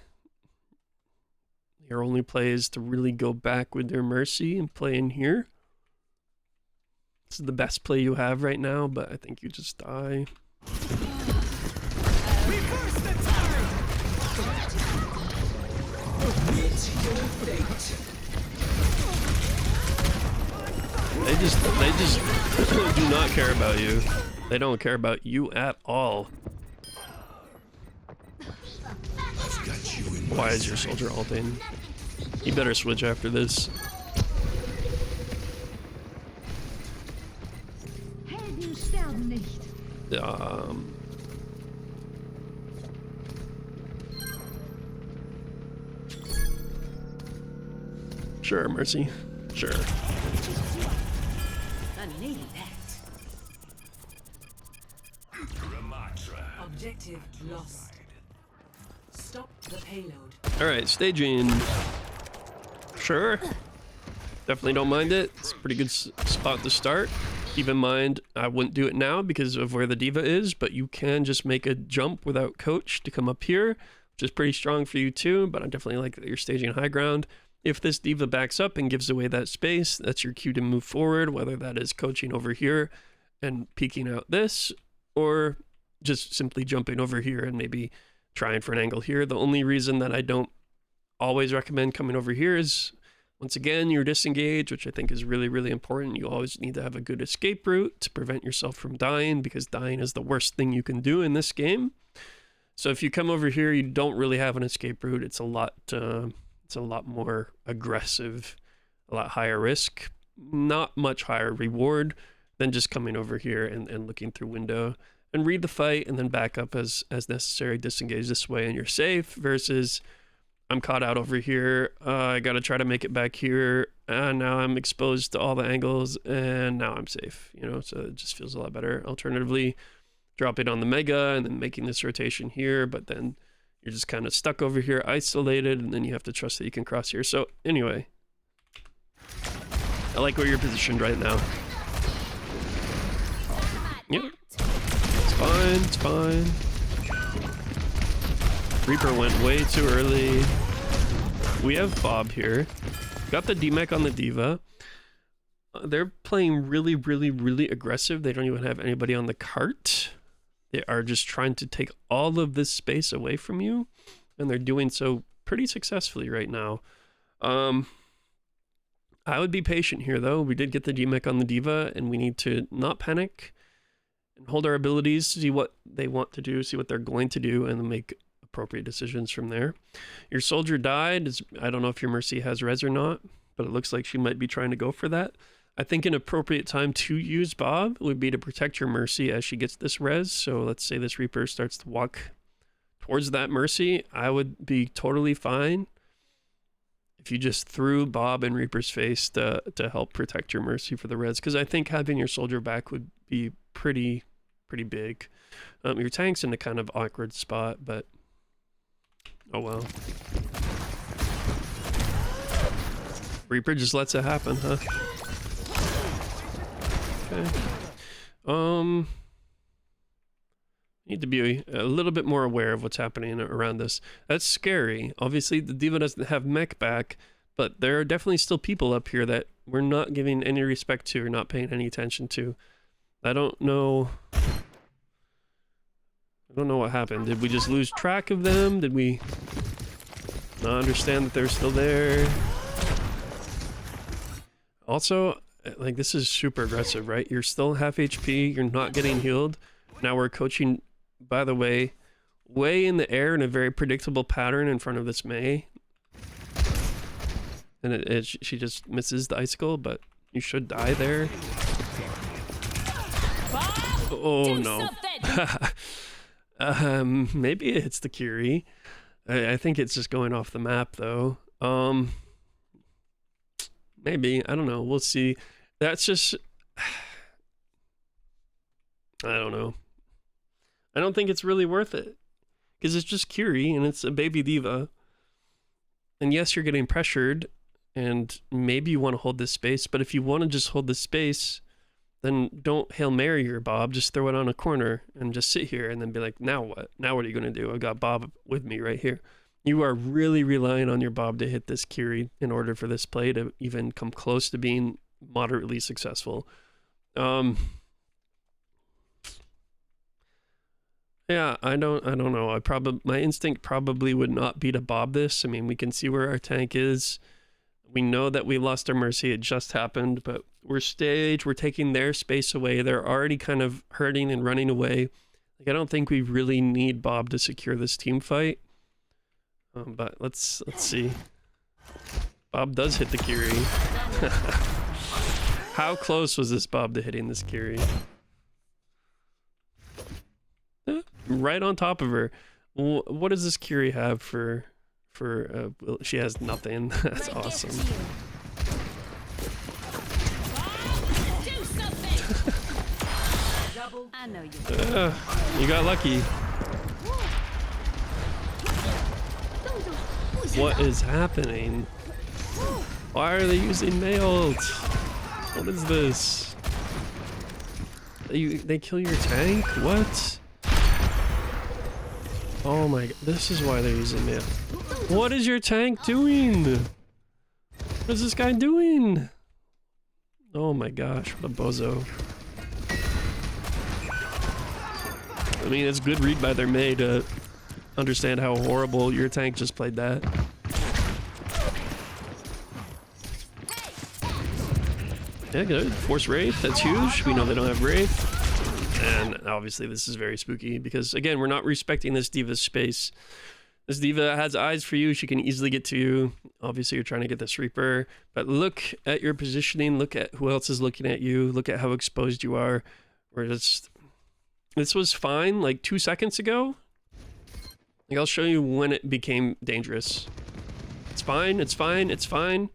Your only play is to really go back with their mercy and play in here. This is the best play you have right now, but I think you just die. Reverse the turret! They just do not care about you. They don't care about you at all. Why is your soldier ulting? You better switch after this. Heavy Sure, Mercy. Sure. I needed that. Objective lost. Stop the payload. All right, staging. Sure. Definitely don't mind it. It's a pretty good spot to start. Keep in mind, I wouldn't do it now because of where the diva is, but you can just make a jump without coach to come up here, which is pretty strong for you too, but I definitely like that you're staging high ground. If this diva backs up and gives away that space, that's your cue to move forward, whether that is coaching over here and peeking out this, or just simply jumping over here and maybe trying for an angle here. The only reason that I don't always recommend coming over here is, once again, you're disengaged, which I think is really, really important. You always need to have a good escape route to prevent yourself from dying, because dying is the worst thing you can do in this game. So if you come over here, you don't really have an escape route. It's a lot more aggressive, a lot higher risk, not much higher reward than just coming over here and looking through window and read the fight and then back up as necessary, disengage this way and you're safe, versus I'm caught out over here. I got to try to make it back here. And now I'm exposed to all the angles and now I'm safe, you know, so it just feels a lot better. Alternatively, dropping on the mega and then making this rotation here, but then you're just kind of stuck over here, isolated, and then you have to trust that you can cross here. So anyway, I like where you're positioned right now. Yep. It's fine, it's fine. Reaper went way too early. We have Bob here. Got the D-Mech on the Diva. They're playing really, really, really aggressive. They don't even have anybody on the cart. They are just trying to take all of this space away from you, and they're doing so pretty successfully right now. I would be patient here, though. We did get the D-Mech on the Diva, and we need to not panic and hold our abilities, see what they want to do, see what they're going to do, and then make appropriate decisions from there. Your soldier died. I don't know if your Mercy has res or not, but it looks like she might be trying to go for that. I think an appropriate time to use Bob would be to protect your Mercy as she gets this res. So let's say this Reaper starts to walk towards that Mercy. I would be totally fine if you just threw Bob in Reaper's face to help protect your Mercy for the res, because I think having your soldier back would be pretty big. Your tank's in a kind of awkward spot, but oh well. Reaper just lets it happen, huh? Okay. Need to be a little bit more aware of what's happening around this. That's scary. Obviously, the Diva doesn't have mech back, but there are definitely still people up here that we're not giving any respect to or not paying any attention to. I don't know what happened. Did we just lose track of them? Did we not understand that they're still there? Also, like, this is super aggressive, right? You're still half HP, you're not getting healed. Now we're coaching, by the way, way in the air in a very predictable pattern in front of this Mei. And she just misses the icicle, but you should die there. Oh no. Maybe it hits the Curie. I think it's just going off the map though. Maybe, I don't know, we'll see. That's just, I don't know. I don't think it's really worth it, because it's just Curie and it's a baby Diva. And yes, you're getting pressured and maybe you want to hold this space, but if you want to just hold this space, then don't Hail Mary your Bob, just throw it on a corner and just sit here and then be like, now what? Now what are you going to do? I got Bob with me right here. You are really relying on your Bob to hit this Curie in order for this play to even come close to being moderately successful. Yeah, I don't know. My instinct probably would not be to Bob this. I mean, we can see where our tank is. We know that we lost our Mercy. It just happened, but we're staged. We're taking their space away. They're already kind of hurting and running away. Like, I don't think we really need Bob to secure this team fight. But let's see. Bob does hit the Curie. How close was this Bob to hitting this Curie? right on top of her. What does this Curie have for well, she has nothing. That's My gift awesome. to you. Do something. Double. I know you. You got lucky. What is happening? Why are they using nails? What is this? They kill your tank? What? Oh my god, this is why they're using nails. What is your tank doing? What is this guy doing? Oh my gosh, what a bozo. I mean, it's good read by their May to understand how horrible your tank just played that. Yeah, good. Force Wraith, that's huge. We know they don't have Wraith. And obviously this is very spooky because, again, we're not respecting this diva's space. This diva has eyes for you. She can easily get to you. Obviously, you're trying to get this Reaper. But look at your positioning. Look at who else is looking at you. Look at how exposed you are. We're just... This was fine like 2 seconds ago. Like, I'll show you when it became dangerous. It's fine. It's fine. It's fine.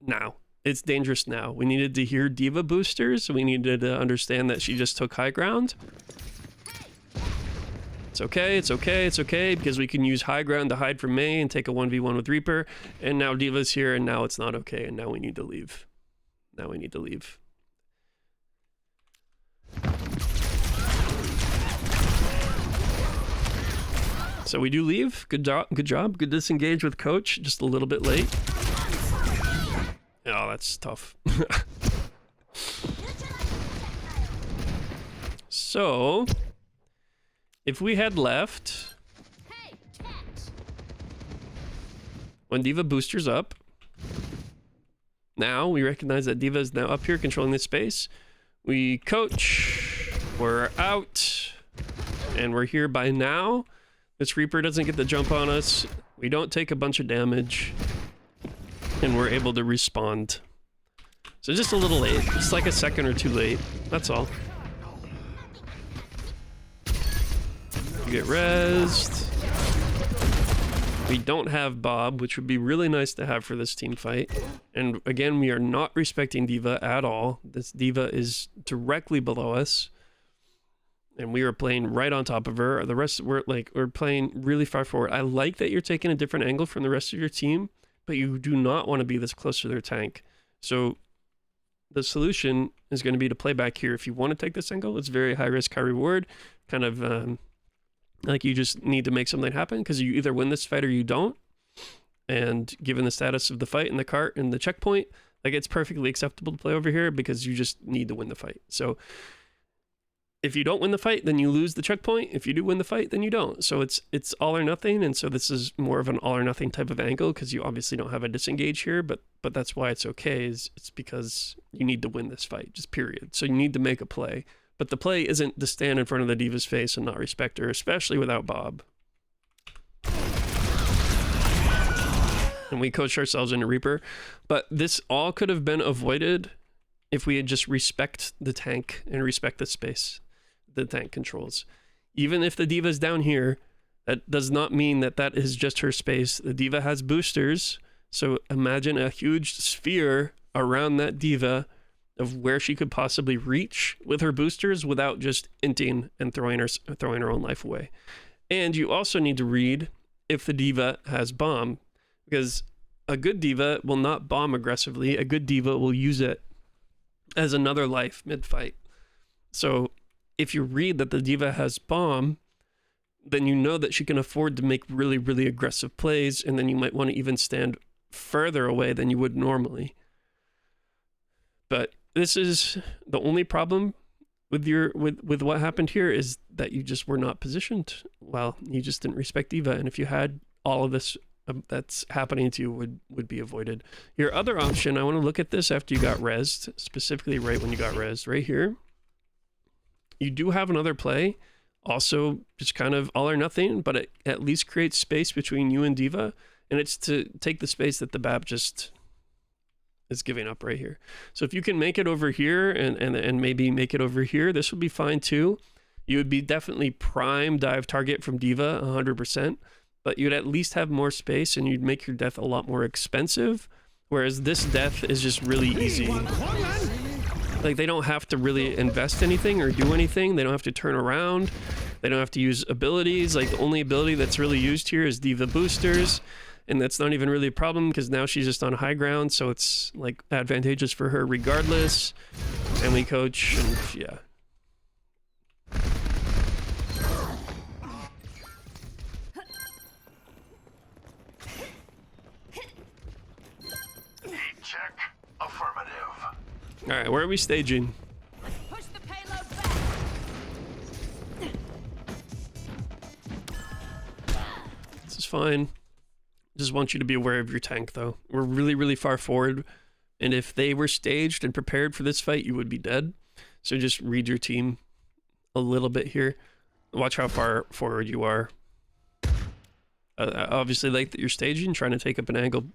Now. It's dangerous now. We needed to hear diva boosters. We needed to understand that she just took high ground. It's okay, it's okay, it's okay, because we can use high ground to hide from May and take a 1v1 with Reaper. And now diva's here, and now it's not okay, and now we need to leave. Now we need to leave. So we do leave. Good job, good job. Good disengage with coach, just a little bit late. Oh, that's tough. So, if we had left, when diva boosters up, now we recognize that diva is now up here controlling this space. We coach, we're out, and we're here by now. This Reaper doesn't get the jump on us. We don't take a bunch of damage. And we're able to respond. So just a little late. Just like a second or two late. That's all. You get rezzed. We don't have Bob, which would be really nice to have for this team fight. And again, we are not respecting diva at all. This diva is directly below us. And we are playing right on top of her. The rest, we're playing really far forward. I like that you're taking a different angle from the rest of your team, but you do not want to be this close to their tank. So the solution is going to be to play back here. If you want to take this angle, it's very high risk, high reward. Kind of like you just need to make something happen because you either win this fight or you don't. And given the status of the fight and the cart and the checkpoint, like it's perfectly acceptable to play over here because you just need to win the fight. So if you don't win the fight, then you lose the checkpoint. If you do win the fight, then you don't. So it's all or nothing. And so this is more of an all or nothing type of angle because you obviously don't have a disengage here, but that's why it's okay. It's because you need to win this fight, just period. So you need to make a play. But the play isn't to stand in front of the diva's face and not respect her, especially without Bob. And we coach ourselves into Reaper. But this all could have been avoided if we had just respect the tank and respect the space the tank controls. Even if the diva's down here, that does not mean that that is just her space. The diva has boosters, so imagine a huge sphere around that diva of where she could possibly reach with her boosters without just inting and throwing her own life away. And you also need to read if the diva has bomb, because a good diva will not bomb aggressively. A good diva will use it as another life mid-fight. So if you read that the diva has bomb, then you know that she can afford to make really, really aggressive plays, and then you might want to even stand further away than you would normally. But this is the only problem with what happened here is that you just were not positioned well. You just didn't respect diva, and if you had, all of this that's happening to you would be avoided. Your other option, I want to look at this after you got rezzed, specifically right when you got rezzed, right here. You do have another play, also just kind of all or nothing, but it at least creates space between you and diva, and it's to take the space that the BAP just is giving up right here. So if you can make it over here and maybe make it over here, this would be fine too. You would be definitely prime dive target from D.Va 100%, but you'd at least have more space and you'd make your death a lot more expensive, whereas this death is just really easy. Like, they don't have to really invest anything or do anything. They don't have to turn around. They don't have to use abilities. Like, the only ability that's really used here is D.Va boosters, and that's not even really a problem because now she's just on high ground, so it's like advantageous for her regardless. And we coach, and yeah. Check. Affirmative. All right, where are we staging? Push the payload back. This is fine. Just want you to be aware of your tank, though. We're really, really far forward, and if they were staged and prepared for this fight, you would be dead. So just read your team a little bit here. Watch how far forward you are. Obviously, like that you're staging, trying to take up an angle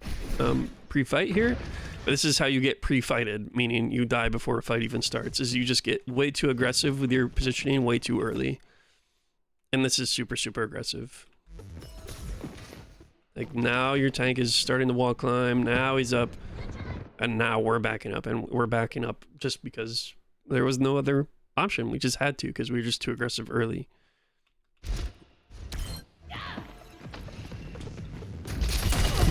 pre-fight here. But this is how you get pre-fighted, meaning you die before a fight even starts, is you just get way too aggressive with your positioning way too early. And this is super, super aggressive. Like, now your tank is starting the wall climb, now he's up, and now we're backing up, and we're backing up just because there was no other option. We just had to, because we were just too aggressive early.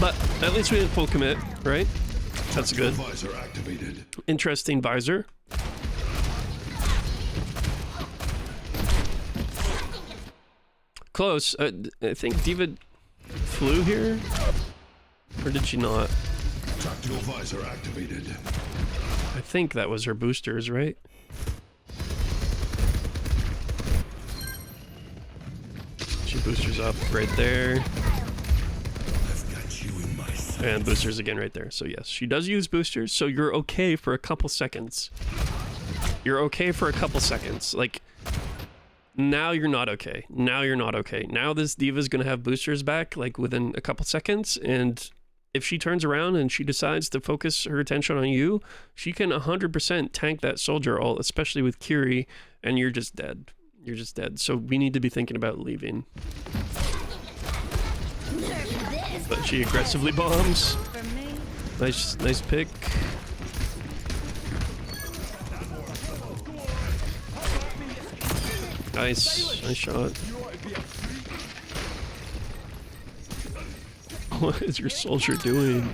But at least we didn't full commit, right? That's good. Visor activated. Interesting visor. Close. I think D.Va flew here, or did she not? Tactical visor activated. I think that was her boosters, right? She boosters up right there. And boosters again right there. So yes, she does use boosters, so you're okay for a couple seconds. You're okay for a couple seconds. Like, now you're not okay. Now you're not okay. Now this D.Va's gonna have boosters back, like, within a couple seconds, and if she turns around and she decides to focus her attention on you, she can 100% tank that soldier ult, especially with Kiri, and you're just dead. You're just dead. So we need to be thinking about leaving. But she aggressively bombs. Nice pick. Nice shot. What is your soldier doing?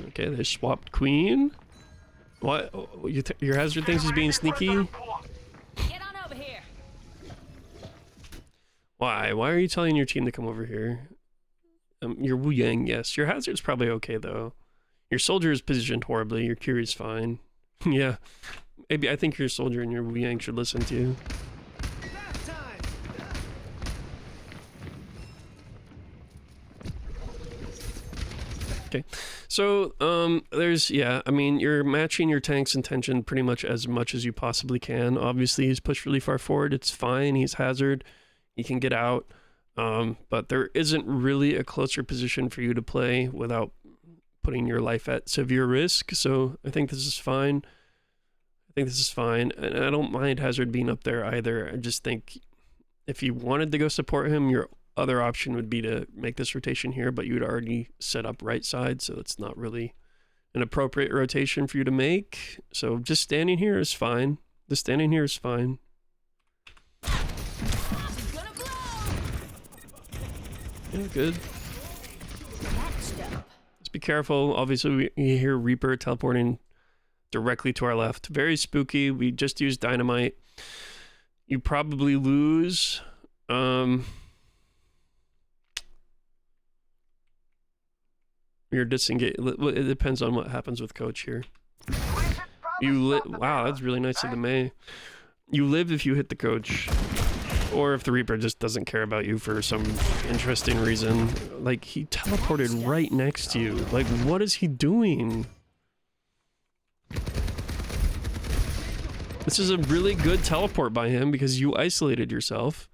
Okay, they swapped queen. What? Your hazard thinks he's being sneaky? Get on over here. Why? Why are you telling your team to come over here? Your Wu Yang, yes. Your hazard's probably okay, though. Your soldier is positioned horribly. Your Kiri's fine. Yeah. Maybe I think your soldier and your Wu Yang should listen to you. Okay. So, yeah, I mean, you're matching your tank's intention pretty much as you possibly can. Obviously, he's pushed really far forward. It's fine. He's hazard. He can get out. But there isn't really a closer position for you to play without putting your life at severe risk. So I think this is fine. And I don't mind hazard being up there either. I just think if you wanted to go support him, your other option would be to make this rotation here, but you'd already set up right side, so it's not really an appropriate rotation for you to make. So just standing here is fine. Yeah, good. Just be careful. Obviously, we hear Reaper teleporting directly to our left. Very spooky. We just used dynamite. You probably lose. You're disengaged. It depends on what happens with coach here. Wow, that's really nice of the May. You live if you hit the coach, or if the Reaper just doesn't care about you for some interesting reason. Like, he teleported right next to you. Like, what is he doing? This is a really good teleport by him because you isolated yourself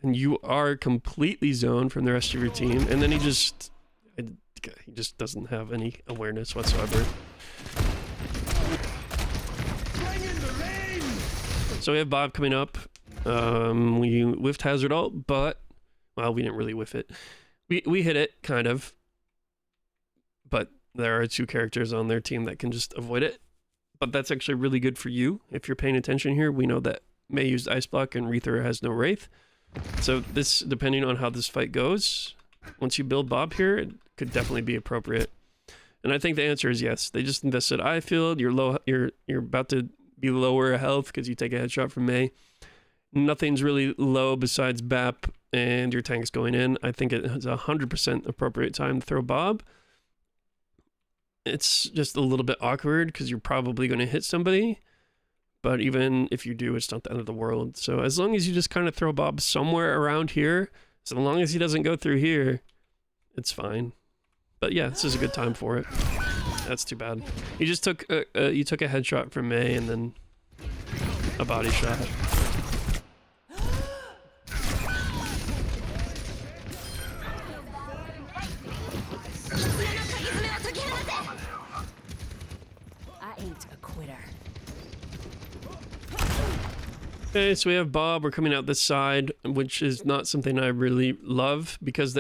and you are completely zoned from the rest of your team, and then he just he just doesn't have any awareness whatsoever. So we have Bob coming up. We whiffed Hazard Ult, but well, we didn't really whiff it. We hit it kind of, but there are 2 characters on their team that can just avoid it. But that's actually really good for you if you're paying attention here. We know that Mei used Ice Block and Reether has no Wraith. So this, depending on how this fight goes, once you build Bob here, it could definitely be appropriate. And I think the answer is yes. They just invested eye field. You're low. You're about to be lower health because you take a headshot from Mei. Nothing's really low besides BAP and your tank's going in. I think it is 100% appropriate time to throw Bob. It's just a little bit awkward because you're probably going to hit somebody. But even if you do, it's not the end of the world. So as long as you just kind of throw Bob somewhere around here, so long as he doesn't go through here, it's fine. But yeah, this is a good time for it. That's too bad. You just took you took a headshot from Mei and then a body shot. I ain't a quitter. Okay, so we have Bob. We're coming out this side, which is not something I really love because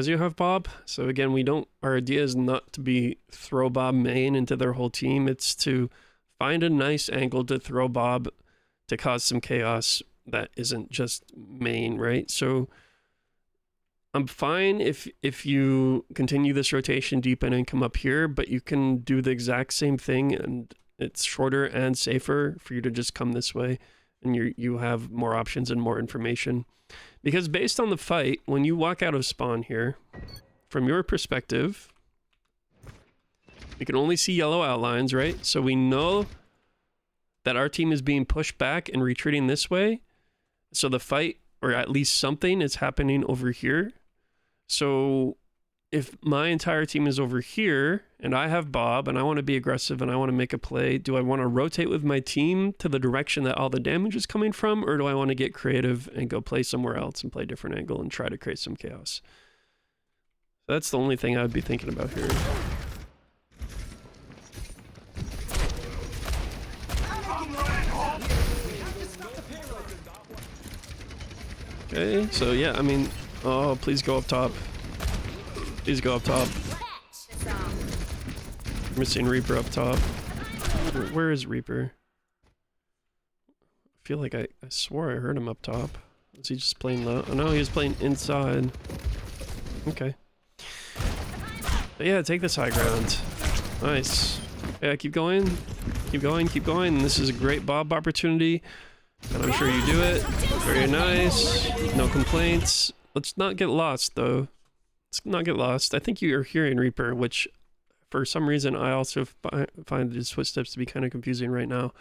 you have Bob. So again, our idea is not to be throw Bob main into their whole team. It's to find a nice angle to throw Bob to cause some chaos that isn't just main, right? So I'm fine if you continue this rotation deep in and come up here, but you can do the exact same thing and it's shorter and safer for you to just come this way. And you have more options and more information. Because based on the fight, when you walk out of spawn here, from your perspective, you can only see yellow outlines, right? So we know that our team is being pushed back and retreating this way. So the fight, or at least something, is happening over here. So if my entire team is over here and I have Bob and I want to be aggressive and I want to make a play, do I want to rotate with my team to the direction that all the damage is coming from, or do I want to get creative and go play somewhere else and play a different angle and try to create some chaos? That's the only thing I would be thinking about here. Okay, so yeah, I mean, oh, please go up top. Please go up top. Missing Reaper up top. Where is Reaper? I feel like I swore I heard him up top. Was he just playing low? Oh no, he was playing inside. Okay. But yeah, take this high ground. Nice. Yeah, keep going. Keep going, keep going. This is a great Bob opportunity. And I'm sure you do it. Very nice. No complaints. Let's not get lost though. Let's not get lost. I think you are hearing Reaper, which for some reason I also find his footsteps to be kind of confusing right now.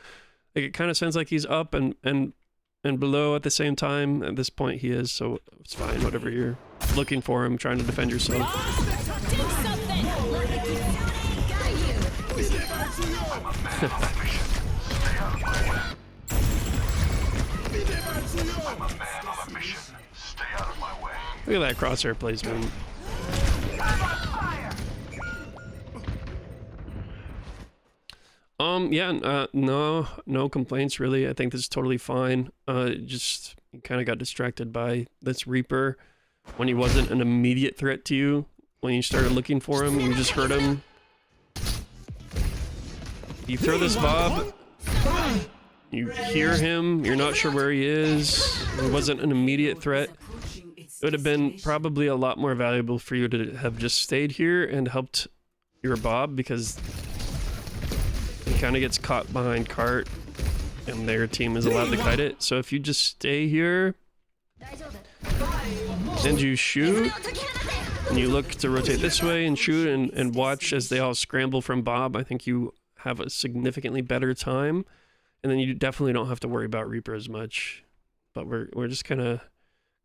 Like it kind of sounds like he's up and below at the same time. At this point he is, so it's fine, whatever you're looking for him, trying to defend yourself. Look at that crosshair placement. Yeah, no complaints really. I think this is totally fine. Just kind of got distracted by this Reaper when he wasn't an immediate threat to you. When you started looking for him, you just heard him. You throw this Bob, you hear him, you're not sure where he is. He wasn't an immediate threat. It would have been probably a lot more valuable for you to have just stayed here and helped your Bob, because he kind of gets caught behind cart and their team is allowed to kite it. So if you just stay here and you shoot and you look to rotate this way and shoot and watch as they all scramble from Bob, I think you have a significantly better time. And then you definitely don't have to worry about Reaper as much. But we're just kind of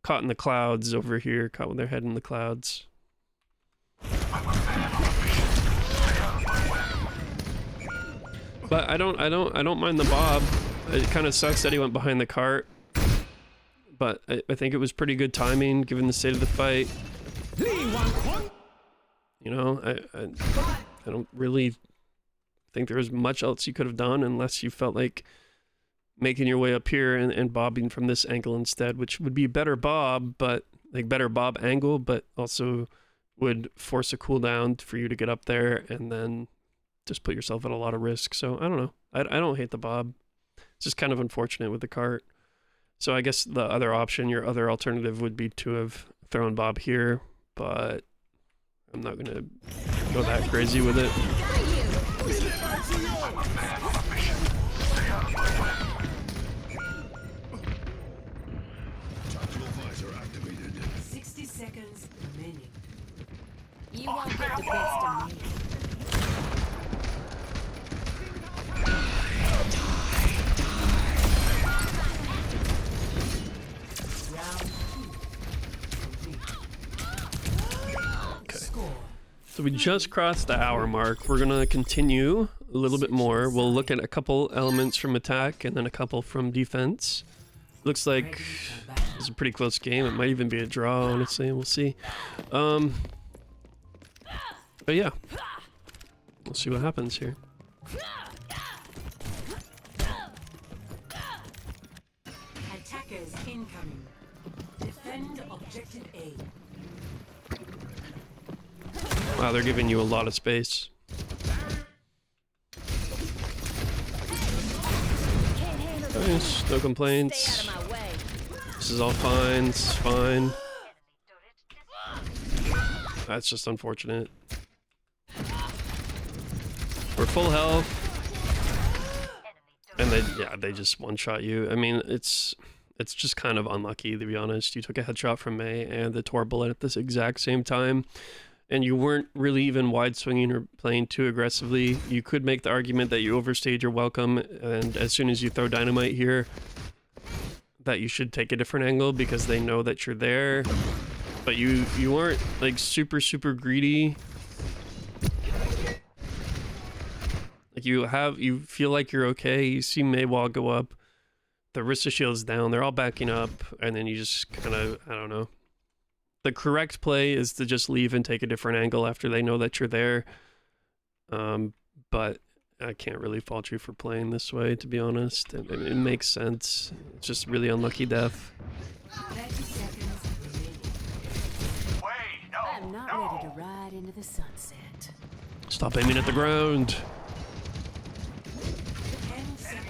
caught in the clouds over here, caught with their head in the clouds. But I don't mind the Bob. It kind of sucks that he went behind the cart, but I think it was pretty good timing given the state of the fight. You You know, I don't really think there was much else you could have done unless you felt like making your way up here and bobbing from this angle instead, which would be better bob, but like better bob angle, but also would force a cooldown for you to get up there and then just put yourself at a lot of risk. So I don't know. I don't hate the bob. It's just kind of unfortunate with the cart. So I guess the other option, your other alternative would be to have thrown bob here, but I'm not going to go that crazy with it. I'm a man on a mission. Stay out of my way. Tactical visor activated. 60 seconds remaining. You won't get the best of me. Round 2. Okay. Score. So we just crossed the hour mark. We're going to continue a little bit more. We'll look at a couple elements from attack and then a couple from defense. Looks like it's a pretty close game. It might even be a draw, honestly. We'll see. But yeah, we'll see what happens here. Attackers incoming. Defend objective A. Wow, they're giving you a lot of space. Nice, no complaints. Stay out of my way. This is all fine. This is fine. That's just unfortunate. We're full health. And they just one-shot you. I mean, it's just kind of unlucky, to be honest. You took a headshot from May and the Tor bullet at this exact same time. And you weren't really even wide swinging or playing too aggressively. You could make the argument that you overstayed your welcome, and as soon as you throw dynamite here, that you should take a different angle because they know that you're there. But you aren't like super greedy. Like you feel like you're okay. You see Maywall go up, the Rissa shield's down. They're all backing up, and then you just kind of, I don't know. The correct play is to just leave and take a different angle after they know that you're there. But I can't really fault you for playing this way, to be honest. It makes sense. It's just really unlucky death. 30 seconds remaining. Wait, no, I'm not no. ready to ride into the sunset. Stop aiming at the ground. 10 seconds.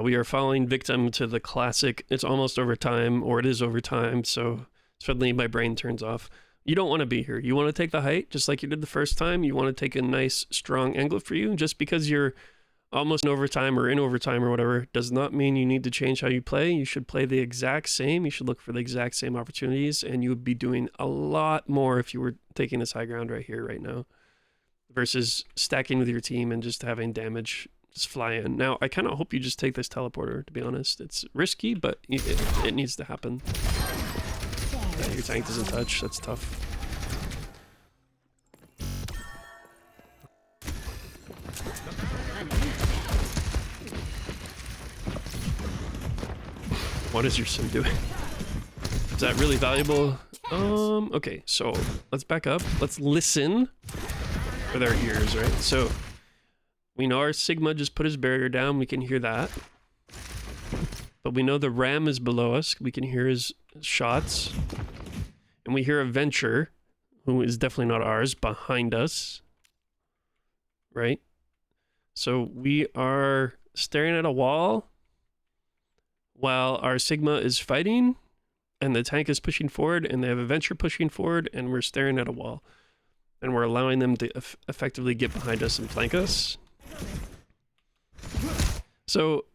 We are falling victim to the classic, it's almost overtime, or it is overtime, so suddenly my brain turns off. You don't want to be here. You want to take the height, just like you did the first time. You want to take a nice, strong angle for you. Just because you're almost in overtime or in overtime or whatever does not mean you need to change how you play. You should play the exact same. You should look for the exact same opportunities, and you would be doing a lot more if you were taking this high ground right here, right now, versus stacking with your team and just having damage just fly in. Now, I kind of hope you just take this teleporter, to be honest. It's risky, but it needs to happen. Yeah, your tank doesn't touch. That's tough. What is your sim doing? Is that really valuable? Okay, so let's back up. Let's listen with our ears, right? So we know our Sigma just put his barrier down. We can hear that. But we know the Ram is below us. We can hear his shots. And we hear a Venture, who is definitely not ours, behind us. Right? So we are staring at a wall while our Sigma is fighting, and the tank is pushing forward, and they have a Venture pushing forward, and we're staring at a wall. And we're allowing them to effectively get behind us and flank us. So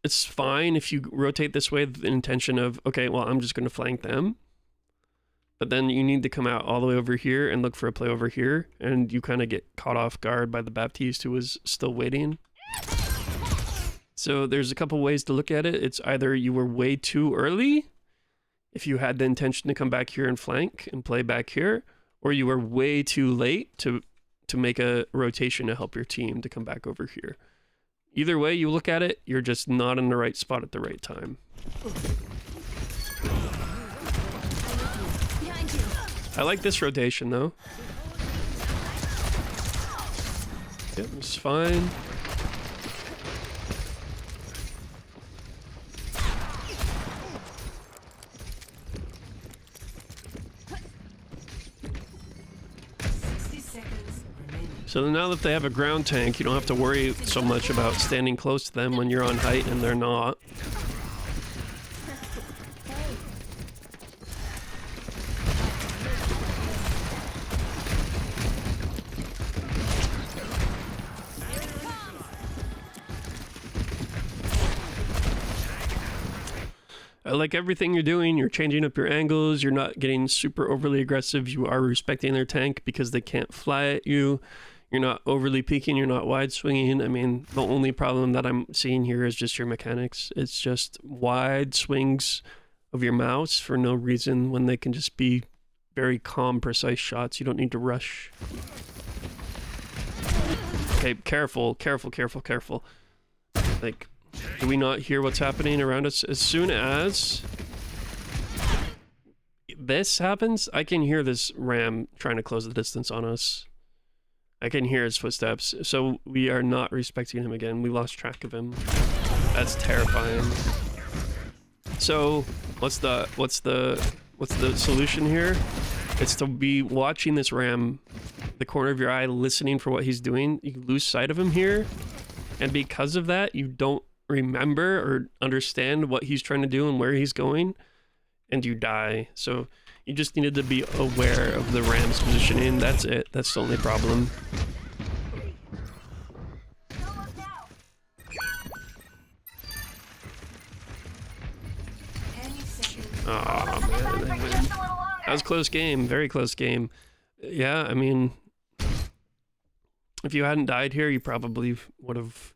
it's fine if you rotate this way with the intention of, okay, well, I'm just going to flank them. But then you need to come out all the way over here and look for a play over here, and you kind of get caught off guard by the Baptiste who was still waiting. So there's a couple ways to look at it. It's either you were way too early, if you had the intention to come back here and flank and play back here, or you were way too late to make a rotation to help your team to come back over here. Either way you look at it, you're just not in the right spot at the right time. I like this rotation though. Yep, it's fine. So now that they have a ground tank, you don't have to worry so much about standing close to them when you're on height and they're not. I like everything you're doing. You're changing up your angles. You're not getting super overly aggressive. You are respecting their tank because they can't fly at you. You're not overly peeking. You're not wide swinging. I mean, the only problem that I'm seeing here is just your mechanics. It's just wide swings of your mouse for no reason when they can just be very calm, precise shots. You don't need to rush. Okay, careful, careful, careful, careful. Like, do we not hear what's happening around us? As soon as this happens, I can hear this ram trying to close the distance on us. I can hear his footsteps. So we are not respecting him again. We lost track of him. That's terrifying. So what's the solution here? It's to be watching this ram, the corner of your eye, listening for what he's doing. You lose sight of him here, and because of that, you don't remember or understand what he's trying to do and where he's going, and you die. So you just needed to be aware of the ram's positioning. That's it. That's the only problem. Oh man, that was a close game. Very close game. Yeah, I mean, if you hadn't died here, you probably would have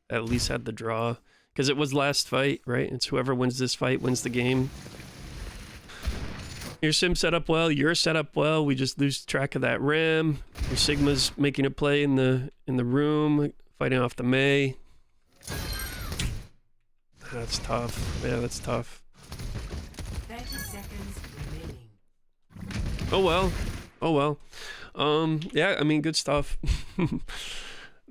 at least had the draw, because it was last fight, right? It's whoever wins this fight wins the game. Your sim set up well, you're set up well. We just lose track of that ram. Your Sigma's making a play in the room, fighting off the Mei. That's tough. Yeah, that's tough. 30 seconds remaining. Oh well. Oh well. Yeah, I mean, good stuff.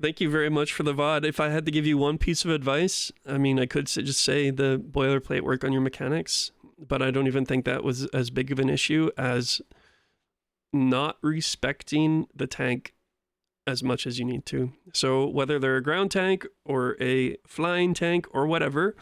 Thank you very much for the VOD. If I had to give you one piece of advice, I mean, I could just say the boilerplate, work on your mechanics, but I don't even think that was as big of an issue as not respecting the tank as much as you need to. So whether they're a ground tank or a flying tank or whatever,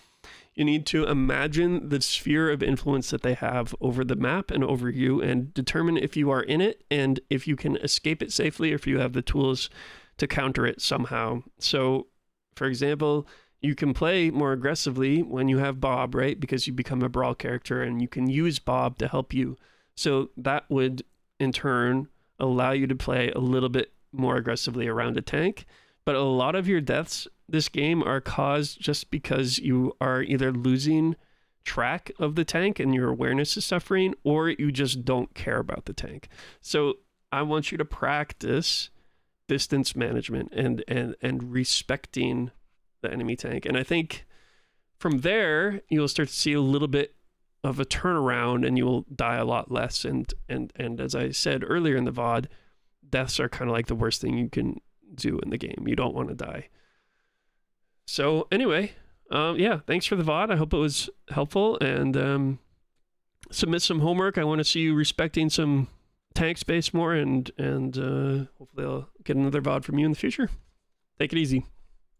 you need to imagine the sphere of influence that they have over the map and over you, and determine if you are in it and if you can escape it safely, or if you have the tools to counter it somehow. So, for example, you can play more aggressively when you have Bob, right? Because you become a brawl character and you can use Bob to help you. So that would, in turn, allow you to play a little bit more aggressively around a tank. But a lot of your deaths this game are caused just because you are either losing track of the tank and your awareness is suffering, or you just don't care about the tank. So I want you to practice distance management and respecting the enemy tank. And I think from there, you'll start to see a little bit of a turnaround and you will die a lot less. And as I said earlier in the VOD, deaths are kind of like the worst thing you can do in the game. You don't want to die. So anyway, yeah, thanks for the VOD. I hope it was helpful, and submit some homework. I want to see you respecting some tank space more, and hopefully I'll get another VOD from you in the future. Take it easy.